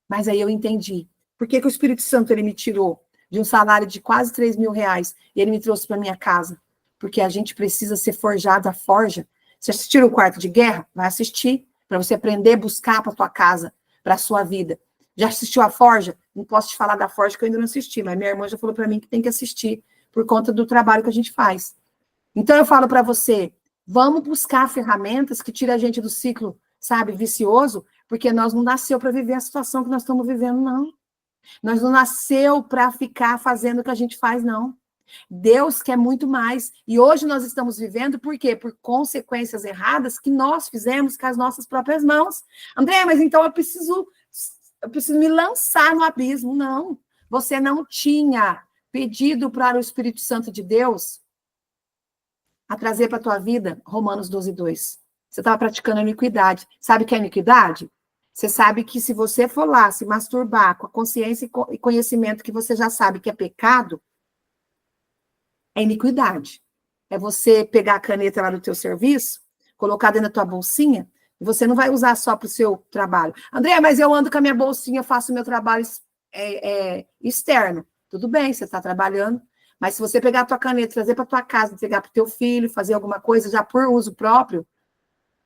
Mas aí eu entendi. Por que o Espírito Santo ele me tirou de um salário de quase 3 mil reais e ele me trouxe para minha casa? Porque a gente precisa ser forjado a forja. Você assistiu o Quarto de Guerra? Vai assistir, para você aprender a buscar para a tua casa, para a sua vida. Já assistiu a Forja? Não posso te falar da Forja que eu ainda não assisti, mas minha irmã já falou para mim que tem que assistir por conta do trabalho que a gente faz. Então eu falo para você, vamos buscar ferramentas que tirem a gente do ciclo, sabe, vicioso, porque nós não nasceu para viver a situação que nós estamos vivendo, não. Nós não nasceu para ficar fazendo o que a gente faz, não. Deus quer muito mais. E hoje nós estamos vivendo, por quê? Por consequências erradas que nós fizemos com as nossas próprias mãos. André, mas então eu preciso eu preciso me lançar no abismo. Não. Você não tinha pedido para o Espírito Santo de Deus a trazer para a tua vida Romanos 12:2. Você estava praticando a iniquidade. Sabe o que é iniquidade? Você sabe que se você for lá se masturbar com a consciência e conhecimento que você já sabe que é pecado, é iniquidade. É você pegar a caneta lá do teu serviço, colocar dentro da tua bolsinha, e você não vai usar só para o seu trabalho. André, mas eu ando com a minha bolsinha, faço o meu trabalho externo. Tudo bem, você está trabalhando, mas se você pegar a tua caneta, trazer para tua casa, entregar para o teu filho, fazer alguma coisa já por uso próprio,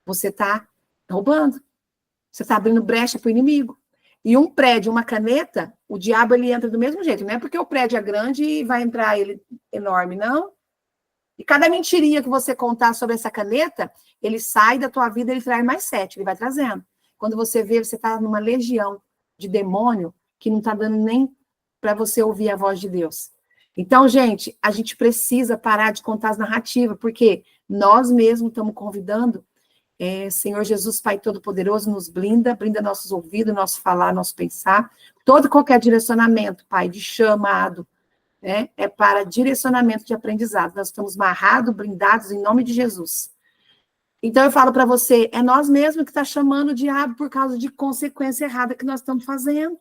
você está roubando. Você está abrindo brecha para o inimigo. E um prédio, uma caneta, o diabo ele entra do mesmo jeito. Não é porque o prédio é grande e vai entrar ele enorme, não. E cada mentirinha que você contar sobre essa caneta, ele sai da tua vida, ele traz mais 7, ele vai trazendo. Quando você vê, você está numa legião de demônio que não está dando nem para você ouvir a voz de Deus. Então, gente, a gente precisa parar de contar as narrativas, porque nós mesmos estamos convidando, Senhor Jesus, Pai Todo-Poderoso, nos blinda nossos ouvidos, nosso falar, nosso pensar, todo e qualquer direcionamento, Pai, de chamado, né, é para direcionamento de aprendizado. Nós estamos amarrados, blindados em nome de Jesus. Então eu falo para você, é nós mesmos que está chamando o diabo por causa de consequência errada que nós estamos fazendo.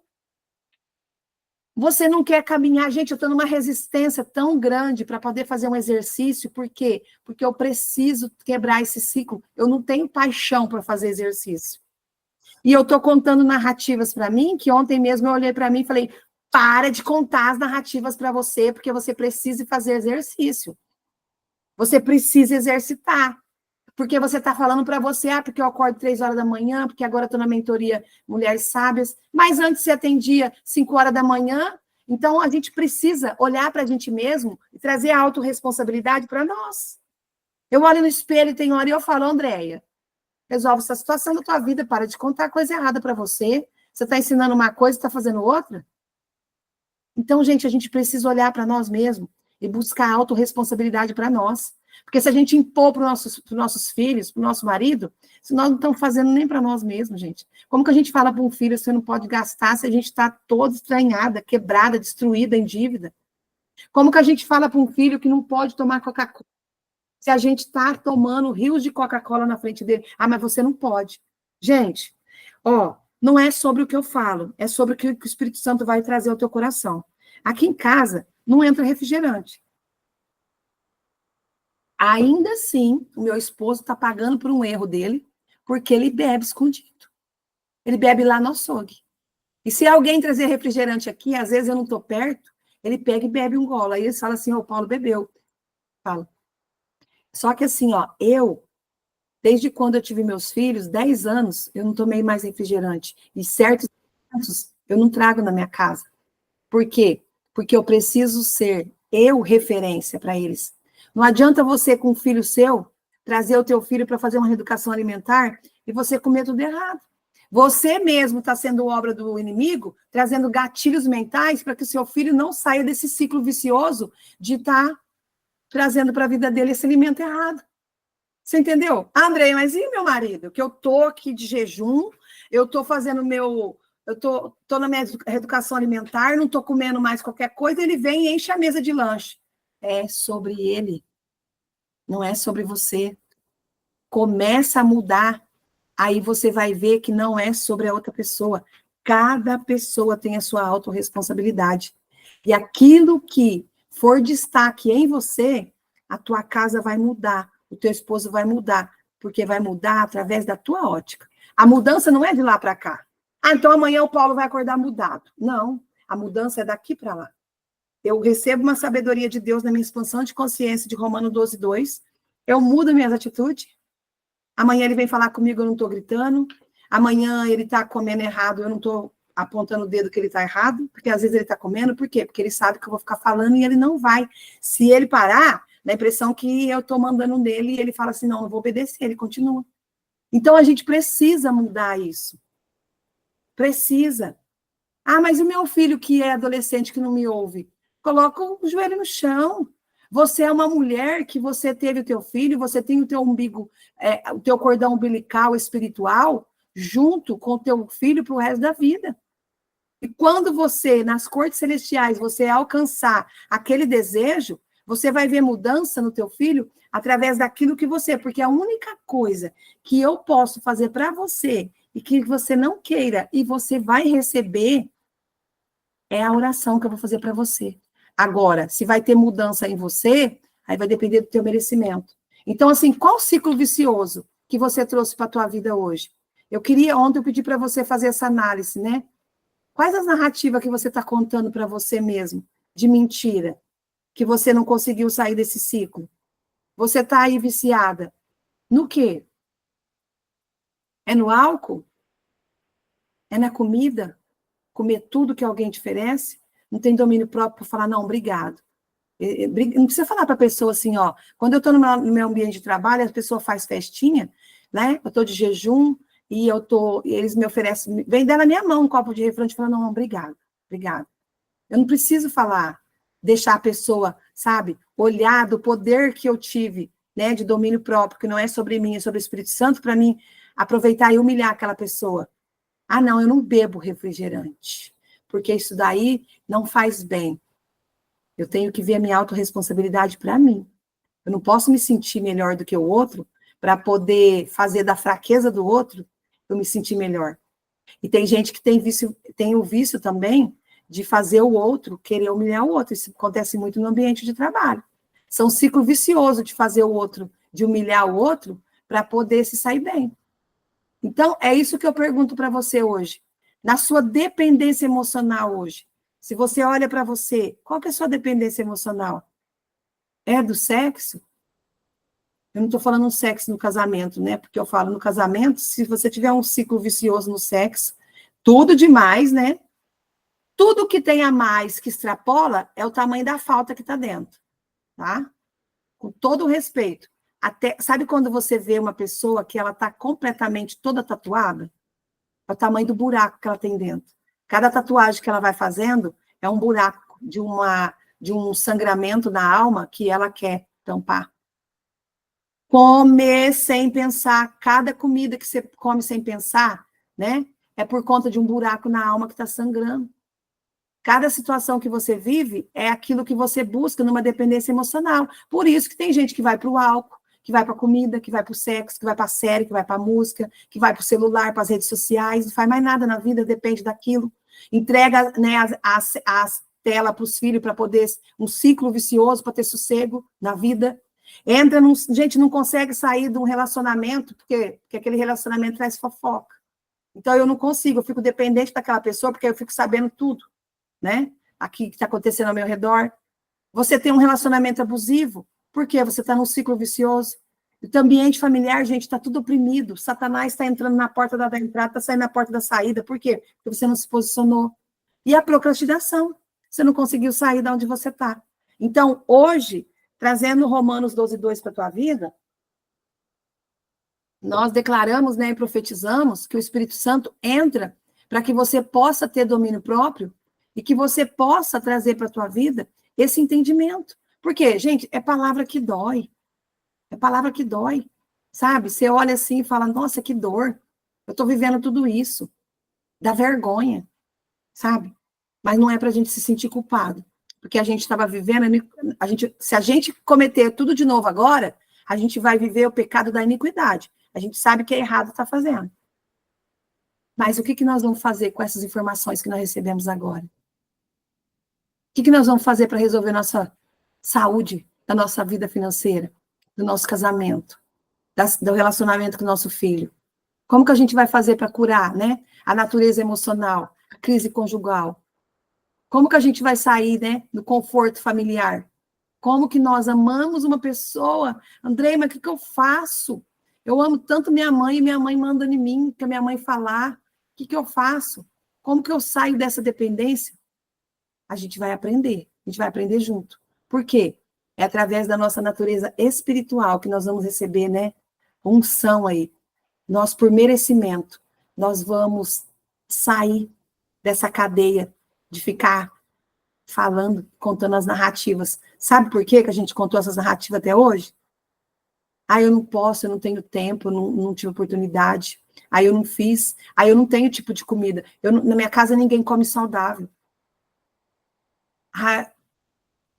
Você não quer caminhar, gente, eu estou numa resistência tão grande para poder fazer um exercício, por quê? Porque eu preciso quebrar esse ciclo, eu não tenho paixão para fazer exercício. E eu estou contando narrativas para mim, que ontem mesmo eu olhei para mim e falei, para de contar as narrativas para você, porque você precisa fazer exercício. Você precisa exercitar. Porque você está falando para você, porque eu acordo 3 horas da manhã, porque agora estou na mentoria Mulheres Sábias, mas antes você atendia 5 horas da manhã. Então, a gente precisa olhar para a gente mesmo e trazer a autorresponsabilidade para nós. Eu olho no espelho e tem hora e eu falo, Andréia, resolve essa situação da tua vida, para de contar coisa errada para você. Você está ensinando uma coisa e está fazendo outra? Então, gente, a gente precisa olhar para nós mesmos e buscar autorresponsabilidade para nós. Porque se a gente impor para os nossos filhos, para o nosso marido, se nós não estamos fazendo nem para nós mesmos, gente. Como que a gente fala para um filho, você não pode gastar se a gente está toda estranhada, quebrada, destruída, em dívida? Como que a gente fala para um filho que não pode tomar Coca-Cola se a gente está tomando rios de Coca-Cola na frente dele? Ah, mas você não pode. Gente, não é sobre o que eu falo, é sobre o que o Espírito Santo vai trazer ao teu coração. Aqui em casa, não entra refrigerante. Ainda assim, o meu esposo está pagando por um erro dele, porque ele bebe escondido. Ele bebe lá no açougue. E se alguém trazer refrigerante aqui, às vezes eu não estou perto, ele pega e bebe um golo. Aí eles falam assim, o Paulo bebeu. Fala. Só que assim, desde quando eu tive meus filhos, 10 anos, eu não tomei mais refrigerante. E certos eu não trago na minha casa. Por quê? Porque eu preciso ser referência para eles. Não adianta você, com um filho seu, trazer o teu filho para fazer uma reeducação alimentar e você comer tudo errado. Você mesmo está sendo obra do inimigo, trazendo gatilhos mentais para que o seu filho não saia desse ciclo vicioso de estar trazendo para a vida dele esse alimento errado. Você entendeu? Andrei, mas e meu marido? Que eu tô aqui de jejum, eu tô fazendo eu tô na minha reeducação alimentar, não tô comendo mais qualquer coisa, ele vem e enche a mesa de lanche. É sobre ele, não é sobre você. Começa a mudar, aí você vai ver que não é sobre a outra pessoa. Cada pessoa tem a sua autorresponsabilidade. E aquilo que for destaque em você, a tua casa vai mudar, o teu esposo vai mudar, porque vai mudar através da tua ótica. A mudança não é de lá para cá. Ah, então amanhã o Paulo vai acordar mudado. Não, a mudança é daqui para lá. Eu recebo uma sabedoria de Deus na minha expansão de consciência de Romanos 12:2. Eu mudo minhas atitudes. Amanhã ele vem falar comigo, eu não estou gritando. Amanhã ele está comendo errado, eu não estou apontando o dedo que ele está errado, porque às vezes ele está comendo, por quê? Porque ele sabe que eu vou ficar falando e ele não vai. Se ele parar, dá a impressão que eu estou mandando nele e ele fala assim, não vou obedecer, ele continua. Então a gente precisa mudar isso. Precisa. Ah, mas o meu filho que é adolescente, que não me ouve? Coloca o joelho no chão. Você é uma mulher que você teve o teu filho, você tem o teu umbigo, o teu cordão umbilical espiritual, junto com o teu filho para o resto da vida. E quando você, nas cortes celestiais, você alcançar aquele desejo, você vai ver mudança no teu filho através daquilo que você, porque a única coisa que eu posso fazer para você e que você não queira e você vai receber é a oração que eu vou fazer para você. Agora, se vai ter mudança em você, aí vai depender do teu merecimento. Então, assim, qual o ciclo vicioso que você trouxe para a tua vida hoje? Ontem eu pedi para você fazer essa análise, né? Quais as narrativas que você está contando para você mesmo, de mentira, que você não conseguiu sair desse ciclo? Você está aí viciada. No quê? É no álcool? É na comida? Comer tudo que alguém te oferece? Não tem domínio próprio para falar, não, obrigado. Não precisa falar para a pessoa assim, ó. Quando eu estou no meu ambiente de trabalho, a pessoa faz festinha, né? Eu estou de jejum e eles me oferecem, vem dar na minha mão um copo de refrigerante e fala, não, obrigado, obrigado. Eu não preciso falar, deixar a pessoa, sabe, olhar do poder que eu tive, né, de domínio próprio, que não é sobre mim, é sobre o Espírito Santo, para mim aproveitar e humilhar aquela pessoa. Ah, não, eu não bebo refrigerante, porque isso daí não faz bem. Eu tenho que ver a minha autorresponsabilidade para mim. Eu não posso me sentir melhor do que o outro para poder fazer da fraqueza do outro eu me sentir melhor. E tem gente que tem o vício também de fazer o outro querer humilhar o outro. Isso acontece muito no ambiente de trabalho. São um ciclo vicioso de fazer o outro, de humilhar o outro para poder se sair bem. Então, é isso que eu pergunto para você hoje. Na sua dependência emocional hoje, se você olha para você, qual que é a sua dependência emocional? É do sexo? Eu não estou falando sexo no casamento, né? Porque eu falo no casamento, se você tiver um ciclo vicioso no sexo, tudo demais, né? Tudo que tem a mais, que extrapola, é o tamanho da falta que está dentro, tá? Com todo o respeito. Sabe quando você vê uma pessoa que ela está completamente toda tatuada? É o tamanho do buraco que ela tem dentro. Cada tatuagem que ela vai fazendo é um buraco de um sangramento na alma que ela quer tampar. Comer sem pensar, cada comida que você come sem pensar, né? É por conta de um buraco na alma que está sangrando. Cada situação que você vive é aquilo que você busca numa dependência emocional. Por isso que tem gente que vai para o álcool, que vai para a comida, que vai para o sexo, que vai para a série, que vai para a música, que vai para o celular, para as redes sociais, não faz mais nada na vida, depende daquilo. Entrega, né, as telas para os filhos para poder um ciclo vicioso, para ter sossego na vida. Gente, não consegue sair de um relacionamento, porque aquele relacionamento traz fofoca. Então, eu não consigo, eu fico dependente daquela pessoa, porque eu fico sabendo tudo, né? Aqui que está acontecendo ao meu redor. Você tem um relacionamento abusivo, por quê? Você está num ciclo vicioso. O teu ambiente familiar, gente, está tudo oprimido. Satanás está entrando na porta da entrada, está saindo na porta da saída. Por quê? Porque você não se posicionou. E a procrastinação. Você não conseguiu sair de onde você está. Então, hoje, trazendo Romanos 12:2 para a tua vida, nós declaramos, né, e profetizamos que o Espírito Santo entra para que você possa ter domínio próprio e que você possa trazer para a tua vida esse entendimento. Porque, gente, é palavra que dói. É palavra que dói. Sabe? Você olha assim e fala, nossa, que dor. Eu estou vivendo tudo isso. Dá vergonha. Sabe? Mas não é para a gente se sentir culpado. Porque a gente estava vivendo, se a gente cometer tudo de novo agora, a gente vai viver o pecado da iniquidade. A gente sabe que é errado está fazendo. Mas o que nós vamos fazer com essas informações que nós recebemos agora? O que nós vamos fazer para resolver nossa saúde, da nossa vida financeira, do nosso casamento, do relacionamento com o nosso filho? Como que a gente vai fazer para curar, né? A natureza emocional, a crise conjugal? Como que a gente vai sair, né, do conforto familiar? Como que nós amamos uma pessoa? Andrei, mas o que eu faço? Eu amo tanto minha mãe e minha mãe manda em mim, que a minha mãe falar. O que eu faço? Como que eu saio dessa dependência? A gente vai aprender junto. Por quê? É através da nossa natureza espiritual que nós vamos receber, né? Unção aí. Nós, por merecimento, nós vamos sair dessa cadeia de ficar falando, contando as narrativas. Sabe por quê que a gente contou essas narrativas até hoje? Ah, eu não posso, eu não tenho tempo, eu não tive oportunidade. Aí eu não fiz. Aí eu não tenho tipo de comida. Na minha casa ninguém come saudável. Ah,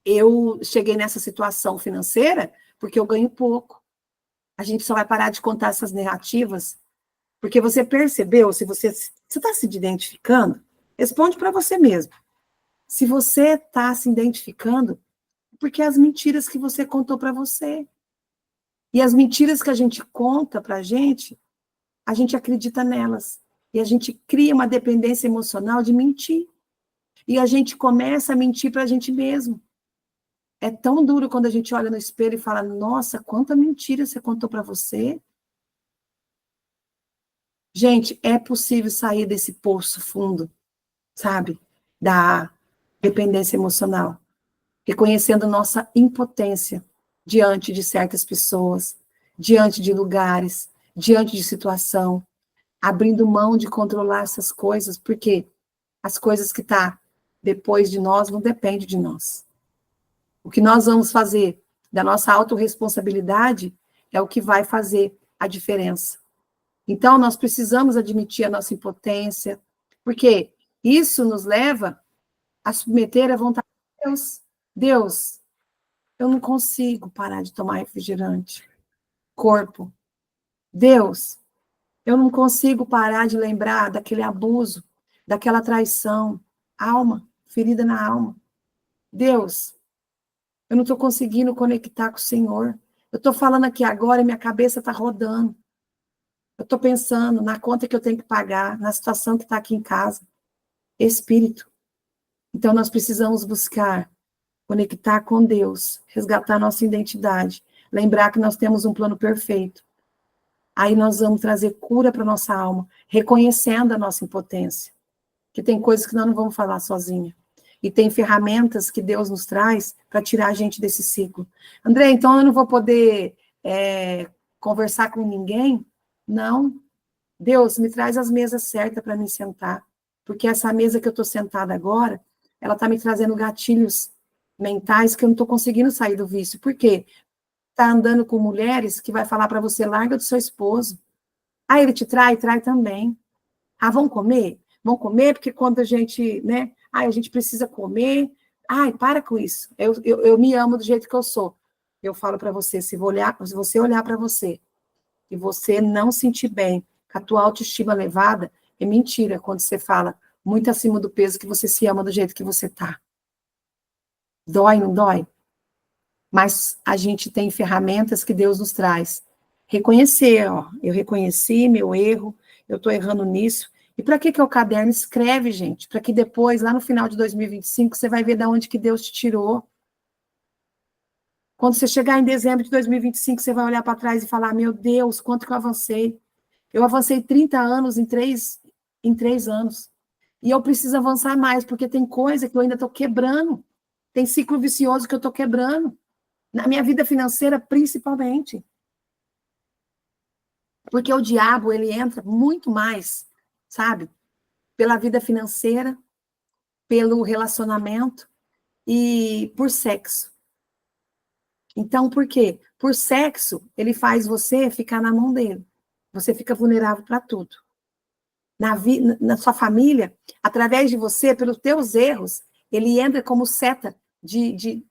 eu cheguei nessa situação financeira porque eu ganho pouco. A gente só vai parar de contar essas narrativas porque você percebeu, se você está se identificando, responde para você mesmo. Se você está se identificando, porque as mentiras que você contou para você. E as mentiras que a gente conta para a gente acredita nelas. E a gente cria uma dependência emocional de mentir. E a gente começa a mentir para a gente mesmo. É tão duro quando a gente olha no espelho e fala, nossa, quanta mentira você contou para você. Gente, é possível sair desse poço fundo, sabe? Da dependência emocional. Reconhecendo nossa impotência diante de certas pessoas, diante de lugares, diante de situação, abrindo mão de controlar essas coisas, porque as coisas que tá depois de nós não dependem de nós. O que nós vamos fazer da nossa autorresponsabilidade é o que vai fazer a diferença. Então, nós precisamos admitir a nossa impotência, porque isso nos leva a submeter à vontade de Deus. Deus, eu não consigo parar de tomar refrigerante. Corpo. Deus, eu não consigo parar de lembrar daquele abuso, daquela traição. Alma, ferida na alma. Deus, eu não estou conseguindo conectar com o Senhor. Eu estou falando aqui agora e minha cabeça está rodando. Eu estou pensando na conta que eu tenho que pagar, na situação que está aqui em casa. Espírito. Então, nós precisamos buscar conectar com Deus, resgatar nossa identidade, lembrar que nós temos um plano perfeito. Aí nós vamos trazer cura para nossa alma, reconhecendo a nossa impotência. Que tem coisas que nós não vamos falar sozinha. E tem ferramentas que Deus nos traz para tirar a gente desse ciclo. André, então eu não vou poder conversar com ninguém? Não. Deus, me traz as mesas certas para me sentar. Porque essa mesa que eu estou sentada agora, ela está me trazendo gatilhos mentais que eu não estou conseguindo sair do vício. Por quê? Está andando com mulheres que vai falar para você, larga do seu esposo. Ah, ele te trai? Trai também. Ah, vão comer? Vão comer, porque quando a gente, né? Ah, a gente precisa comer. Ai, para com isso. Eu me amo do jeito que eu sou. Eu falo para você, se você olhar para você e você não sentir bem, com a tua autoestima elevada, é mentira quando você fala muito acima do peso que você se ama do jeito que você tá. Dói, não dói? Mas a gente tem ferramentas que Deus nos traz. Reconhecer, ó, eu reconheci meu erro, eu estou errando nisso. E para que é o caderno? Escreve, gente, para que depois, lá no final de 2025, você vai ver de onde que Deus te tirou. Quando você chegar em dezembro de 2025, você vai olhar para trás e falar, meu Deus, quanto que eu avancei. Eu avancei 30 anos em três anos. E eu preciso avançar mais, porque tem coisa que eu ainda estou quebrando. Tem ciclo vicioso que eu estou quebrando. Na minha vida financeira, principalmente. Porque o diabo, ele entra muito mais, sabe? Pela vida financeira, pelo relacionamento e por sexo. Então, por quê? Por sexo, ele faz você ficar na mão dele. Você fica vulnerável para tudo. Na sua família, através de você, pelos teus erros, ele entra como seta de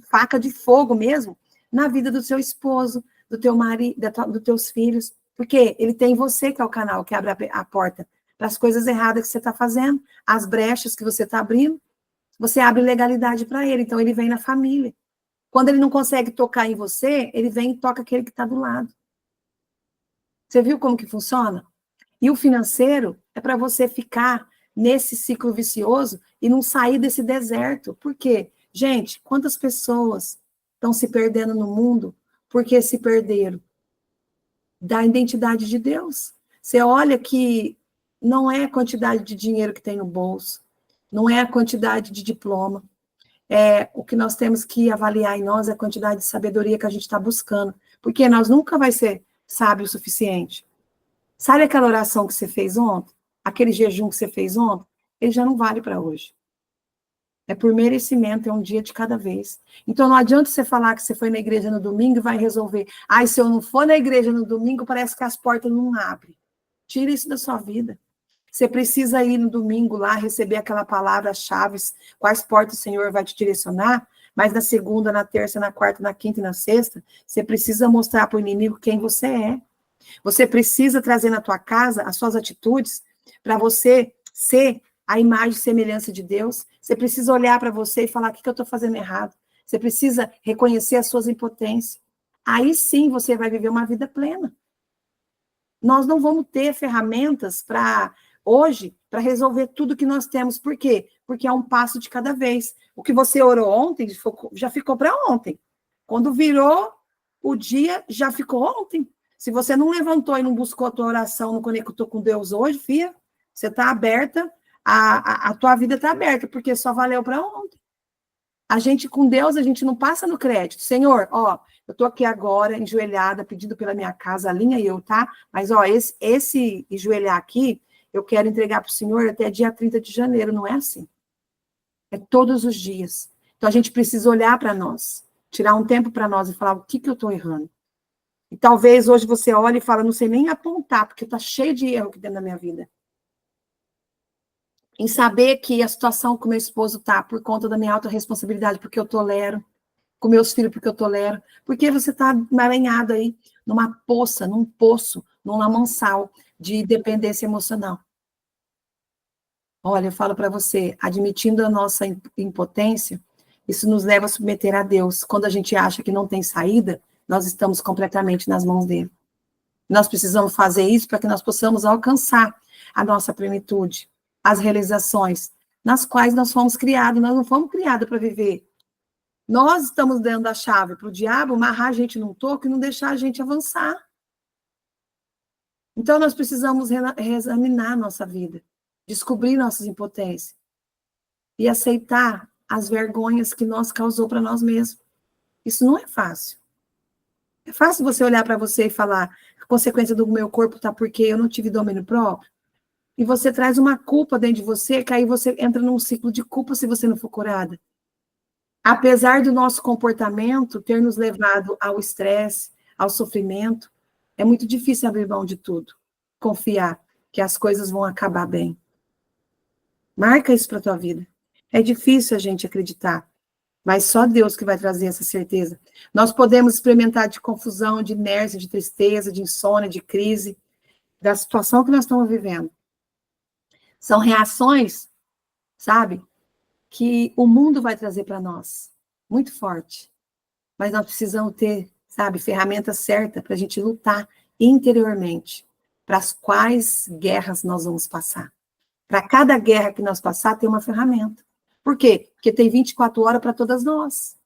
faca de fogo mesmo, na vida do seu esposo, do teu marido, dos teus filhos, porque ele tem você que é o canal que abre a porta para as coisas erradas que você está fazendo, as brechas que você está abrindo, você abre legalidade para ele, então ele vem na família. Quando ele não consegue tocar em você, ele vem e toca aquele que está do lado. Você viu como que funciona? E o financeiro é para você ficar nesse ciclo vicioso e não sair desse deserto. Por quê? Gente, quantas pessoas estão se perdendo no mundo porque se perderam da identidade de Deus? Você olha que não é a quantidade de dinheiro que tem no bolso, não é a quantidade de diploma. O que nós temos que avaliar em nós é a quantidade de sabedoria que a gente está buscando. Porque nós nunca vai ser sábio o suficiente. Sabe aquela oração que você fez ontem? Aquele jejum que você fez ontem? Ele já não vale para hoje. É por merecimento, é um dia de cada vez. Então, não adianta você falar que você foi na igreja no domingo e vai resolver. Ai, se eu não for na igreja no domingo, parece que as portas não abrem. Tira isso da sua vida. Você precisa ir no domingo lá, receber aquela palavra-chave, quais portas o Senhor vai te direcionar, mas na segunda, na terça, na quarta, na quinta e na sexta, você precisa mostrar para o inimigo quem você é. Você precisa trazer na tua casa as suas atitudes para você ser a imagem e semelhança de Deus. Você precisa olhar para você e falar o que eu estou fazendo errado. Você precisa reconhecer as suas impotências. Aí sim você vai viver uma vida plena. Nós não vamos ter ferramentas para hoje para resolver tudo que nós temos. Por quê? Porque é um passo de cada vez. O que você orou ontem já ficou para ontem. Quando virou o dia, já ficou ontem. Se você não levantou e não buscou a tua oração, não conectou com Deus hoje, filha, você está aberta, a tua vida está aberta, porque só valeu para ontem. A gente, com Deus, a gente não passa no crédito. Senhor, ó, eu estou aqui agora, enjoelhada, pedindo pela minha casa, alinha eu, tá? Mas, ó, esse enjoelhar aqui, eu quero entregar para o Senhor até dia 30 de janeiro, não é assim. É todos os dias. Então, a gente precisa olhar para nós, tirar um tempo para nós e falar o que eu estou errando. E talvez hoje você olhe e fala, não sei nem apontar, porque está cheio de erro aqui dentro da minha vida. Em saber que a situação com meu esposo está por conta da minha alta responsabilidade, porque eu tolero, com meus filhos, porque eu tolero, porque você está emaranhado aí numa poça, num poço, num lamaçal de dependência emocional. Olha, eu falo para você, admitindo a nossa impotência, isso nos leva a submeter a Deus. Quando a gente acha que não tem saída, nós estamos completamente nas mãos dele. Nós precisamos fazer isso para que nós possamos alcançar a nossa plenitude, as realizações nas quais nós fomos criados. Nós não fomos criados para viver. Nós estamos dando a chave para o diabo amarrar a gente num toco e não deixar a gente avançar. Então, nós precisamos reexaminar a nossa vida, descobrir nossas impotências e aceitar as vergonhas que nós causou para nós mesmos. Isso não é fácil. É fácil você olhar para você e falar a consequência do meu corpo está porque eu não tive domínio próprio. E você traz uma culpa dentro de você, que aí você entra num ciclo de culpa se você não for curada. Apesar do nosso comportamento ter nos levado ao estresse, ao sofrimento, é muito difícil abrir mão de tudo. Confiar que as coisas vão acabar bem. Marca isso para a tua vida. É difícil a gente acreditar, mas só Deus que vai trazer essa certeza. Nós podemos experimentar de confusão, de inércia, de tristeza, de insônia, de crise, da situação que nós estamos vivendo. São reações, sabe, que o mundo vai trazer para nós, muito forte. Mas nós precisamos ter, sabe, ferramentas certas para a gente lutar interiormente, para as quais guerras nós vamos passar. Para cada guerra que nós passar, tem uma ferramenta. Por quê? Porque tem 24 horas para todas nós.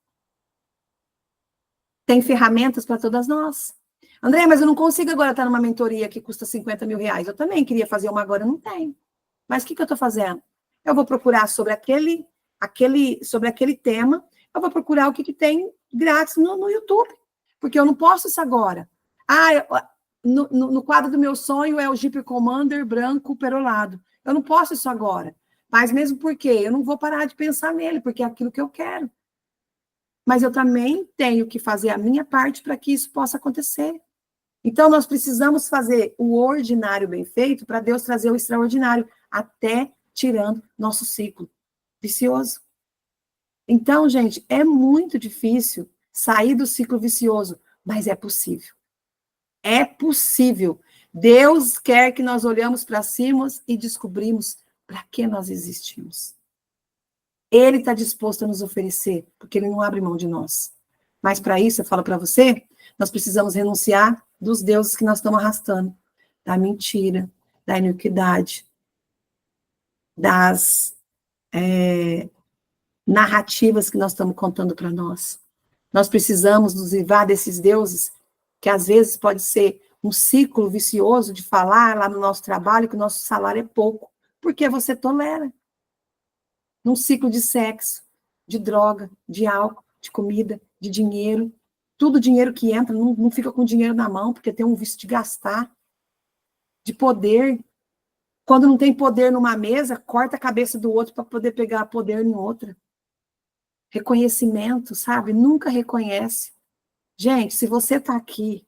Tem ferramentas para todas nós. André, mas eu não consigo agora estar numa mentoria que custa 50 mil reais. Eu também queria fazer uma agora, não tenho. Mas o que eu estou fazendo? Eu vou procurar sobre aquele tema, eu vou procurar o que tem grátis no YouTube. Porque eu não posso isso agora. No quadro do meu sonho é o Jeep Commander branco perolado. Eu não posso isso agora. Mas mesmo porque eu não vou parar de pensar nele, porque é aquilo que eu quero. Mas eu também tenho que fazer a minha parte para que isso possa acontecer. Então, nós precisamos fazer o ordinário bem feito para Deus trazer o extraordinário, até tirando nosso ciclo vicioso. Então, gente, é muito difícil sair do ciclo vicioso, mas é possível. É possível. Deus quer que nós olhamos para cima e descobrimos para que nós existimos. Ele está disposto a nos oferecer, porque ele não abre mão de nós. Mas para isso, eu falo para você, nós precisamos renunciar dos deuses que nós estamos arrastando, da mentira, da iniquidade, das narrativas que nós estamos contando para nós. Nós precisamos nos livrar desses deuses, que às vezes pode ser um ciclo vicioso de falar lá no nosso trabalho que o nosso salário é pouco, porque você tolera. Num ciclo de sexo, de droga, de álcool, de comida, de dinheiro. Tudo dinheiro que entra, não fica com dinheiro na mão, porque tem um vício de gastar. De poder. Quando não tem poder numa mesa, corta a cabeça do outro para poder pegar poder em outra. reconhecimento, sabe? Nunca reconhece. Gente, se você está aqui,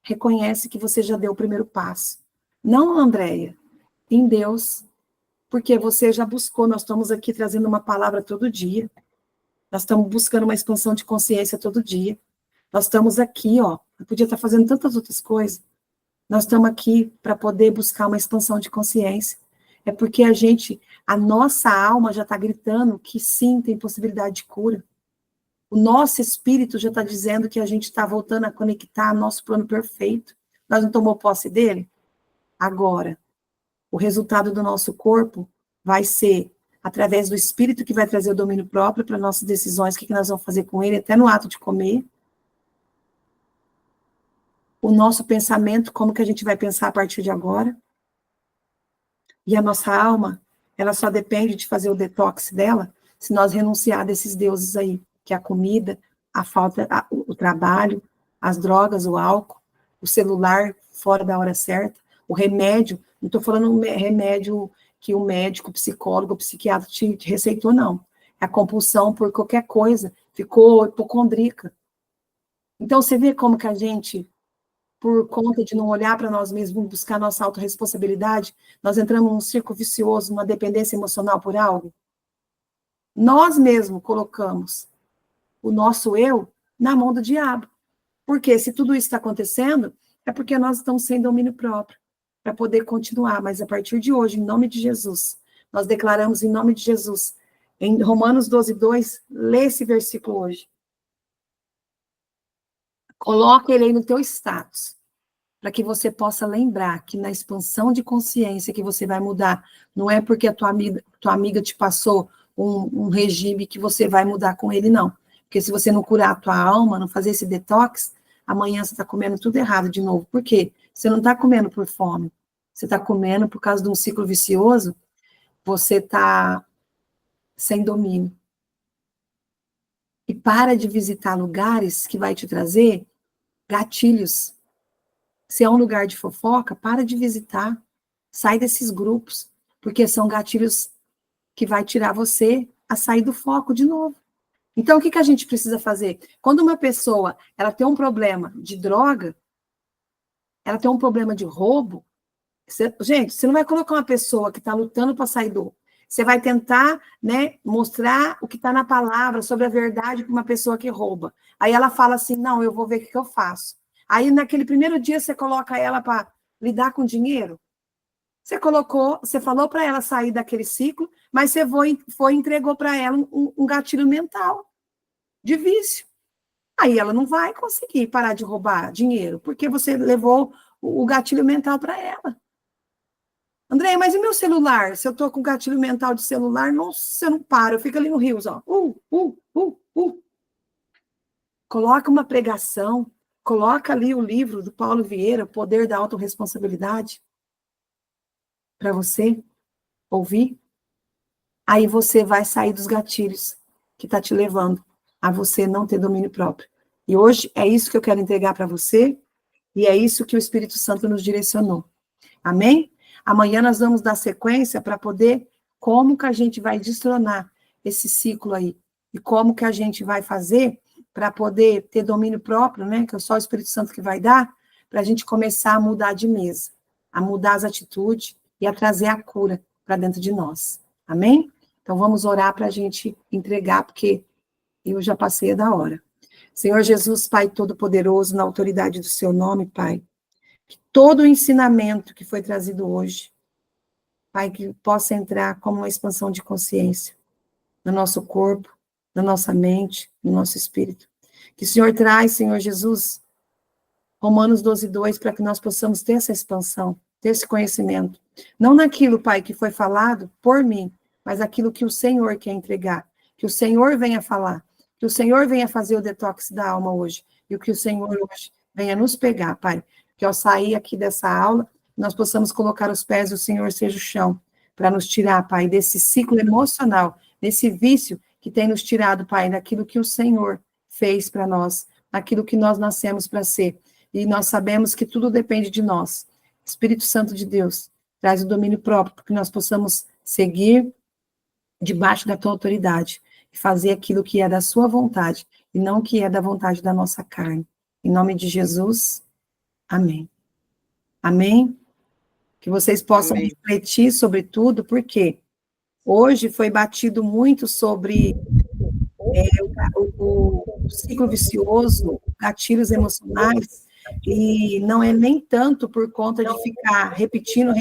reconhece que você já deu o primeiro passo. Não, Andréia, em Deus, porque você já buscou, nós estamos aqui trazendo uma palavra todo dia, nós estamos buscando uma expansão de consciência todo dia, nós estamos aqui, ó, eu podia estar fazendo tantas outras coisas, nós estamos aqui para poder buscar uma expansão de consciência, é porque a nossa alma já está gritando que sim, tem possibilidade de cura, o nosso espírito já está dizendo que a gente está voltando a conectar nosso plano perfeito, nós não tomamos posse dele? Agora, o resultado do nosso corpo vai ser através do espírito que vai trazer o domínio próprio para nossas decisões, o que nós vamos fazer com ele, até no ato de comer. O nosso pensamento, como que a gente vai pensar a partir de agora. E a nossa alma, ela só depende de fazer o detox dela se nós renunciar desses deuses aí, que é a comida, a falta, o trabalho, as drogas, o álcool, o celular fora da hora certa, o remédio, não estou falando um remédio que o médico, o psicólogo, o psiquiatra te receitou, não. É a compulsão por qualquer coisa, ficou hipocondríaca. Então, você vê como que a gente, por conta de não olhar para nós mesmos, buscar nossa autorresponsabilidade, nós entramos num círculo vicioso, numa dependência emocional por algo. Nós mesmos colocamos o nosso eu na mão do diabo. Porque se tudo isso está acontecendo, é porque nós estamos sem domínio próprio, para poder continuar. Mas a partir de hoje, em nome de Jesus, nós declaramos em nome de Jesus, em Romanos 12:2, lê esse versículo hoje. Coloca ele aí no teu status, para que você possa lembrar que na expansão de consciência que você vai mudar, não é porque a tua amiga te passou um regime que você vai mudar com ele, não. Porque se você não curar a tua alma, não fazer esse detox, amanhã você está comendo tudo errado de novo. Por quê? Você não está comendo por fome. Você está comendo por causa de um ciclo vicioso, você está sem domínio. E para de visitar lugares que vai te trazer gatilhos. Se é um lugar de fofoca, para de visitar. Sai desses grupos, porque são gatilhos que vai tirar você a sair do foco de novo. Então, o que a gente precisa fazer? Quando uma pessoa ela tem um problema de droga, ela tem um problema de roubo, gente, você não vai colocar uma pessoa que está lutando para sair do... Você vai tentar, né, mostrar o que está na palavra sobre a verdade para uma pessoa que rouba. Aí ela fala assim, não, eu vou ver o que eu faço. Aí, naquele primeiro dia, você coloca ela para lidar com dinheiro. Você falou para ela sair daquele ciclo, mas você foi e entregou para ela um gatilho mental de vício. Aí ela não vai conseguir parar de roubar dinheiro, porque você levou o gatilho mental para ela. André, mas e meu celular? Se eu estou com gatilho mental de celular, nossa, eu não paro, eu fico ali no Rios, ó. Coloca uma pregação, coloca ali o livro do Paulo Vieira, O Poder da Autorresponsabilidade, para você ouvir. Aí você vai sair dos gatilhos que está te levando a você não ter domínio próprio. E hoje é isso que eu quero entregar para você, e é isso que o Espírito Santo nos direcionou. Amém? Amanhã nós vamos dar sequência para poder, como que a gente vai destronar esse ciclo aí, e como que a gente vai fazer para poder ter domínio próprio, né, que é só o Espírito Santo que vai dar, para a gente começar a mudar de mesa, a mudar as atitudes e a trazer a cura para dentro de nós. Amém? Então vamos orar para a gente entregar, porque eu já passei da hora. Senhor Jesus, Pai Todo-Poderoso, na autoridade do seu nome, Pai, que todo o ensinamento que foi trazido hoje, Pai, que possa entrar como uma expansão de consciência no nosso corpo, na nossa mente, no nosso espírito. Que o Senhor traz, Senhor Jesus, Romanos 12:2, para que nós possamos ter essa expansão, ter esse conhecimento. Não naquilo, Pai, que foi falado por mim, mas aquilo que o Senhor quer entregar. Que o Senhor venha falar. Que o Senhor venha fazer o detox da alma hoje. E o que o Senhor hoje venha nos pegar, Pai. Que ao sair aqui dessa aula, nós possamos colocar os pés do Senhor seja o chão, para nos tirar, Pai, desse ciclo emocional, desse vício que tem nos tirado, Pai, daquilo que o Senhor fez para nós, daquilo que nós nascemos para ser. E nós sabemos que tudo depende de nós. Espírito Santo de Deus, traz o domínio próprio, para que nós possamos seguir debaixo da tua autoridade. e fazer aquilo que é da sua vontade, e não o que é da vontade da nossa carne. Em nome de Jesus, amém. Amém? Que vocês possam refletir sobre tudo, porque hoje foi batido muito sobre o ciclo vicioso, gatilhos emocionais, e não é nem tanto por conta de ficar repetindo,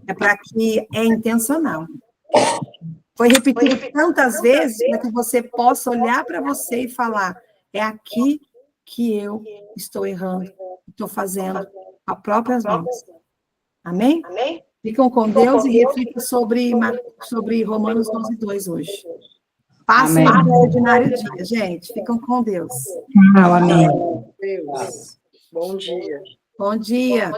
é para que é intencional. Foi repetido tantas vezes para que você possa olhar para você e falar, é aqui que eu estou errando, estou fazendo com as próprias mãos. Amém? Ficam com Deus e reflitam sobre Romanos 12:2 hoje. Passem um extraordinário dia, gente. Ficam com Deus. Amém. Deus. Bom dia. Bom dia.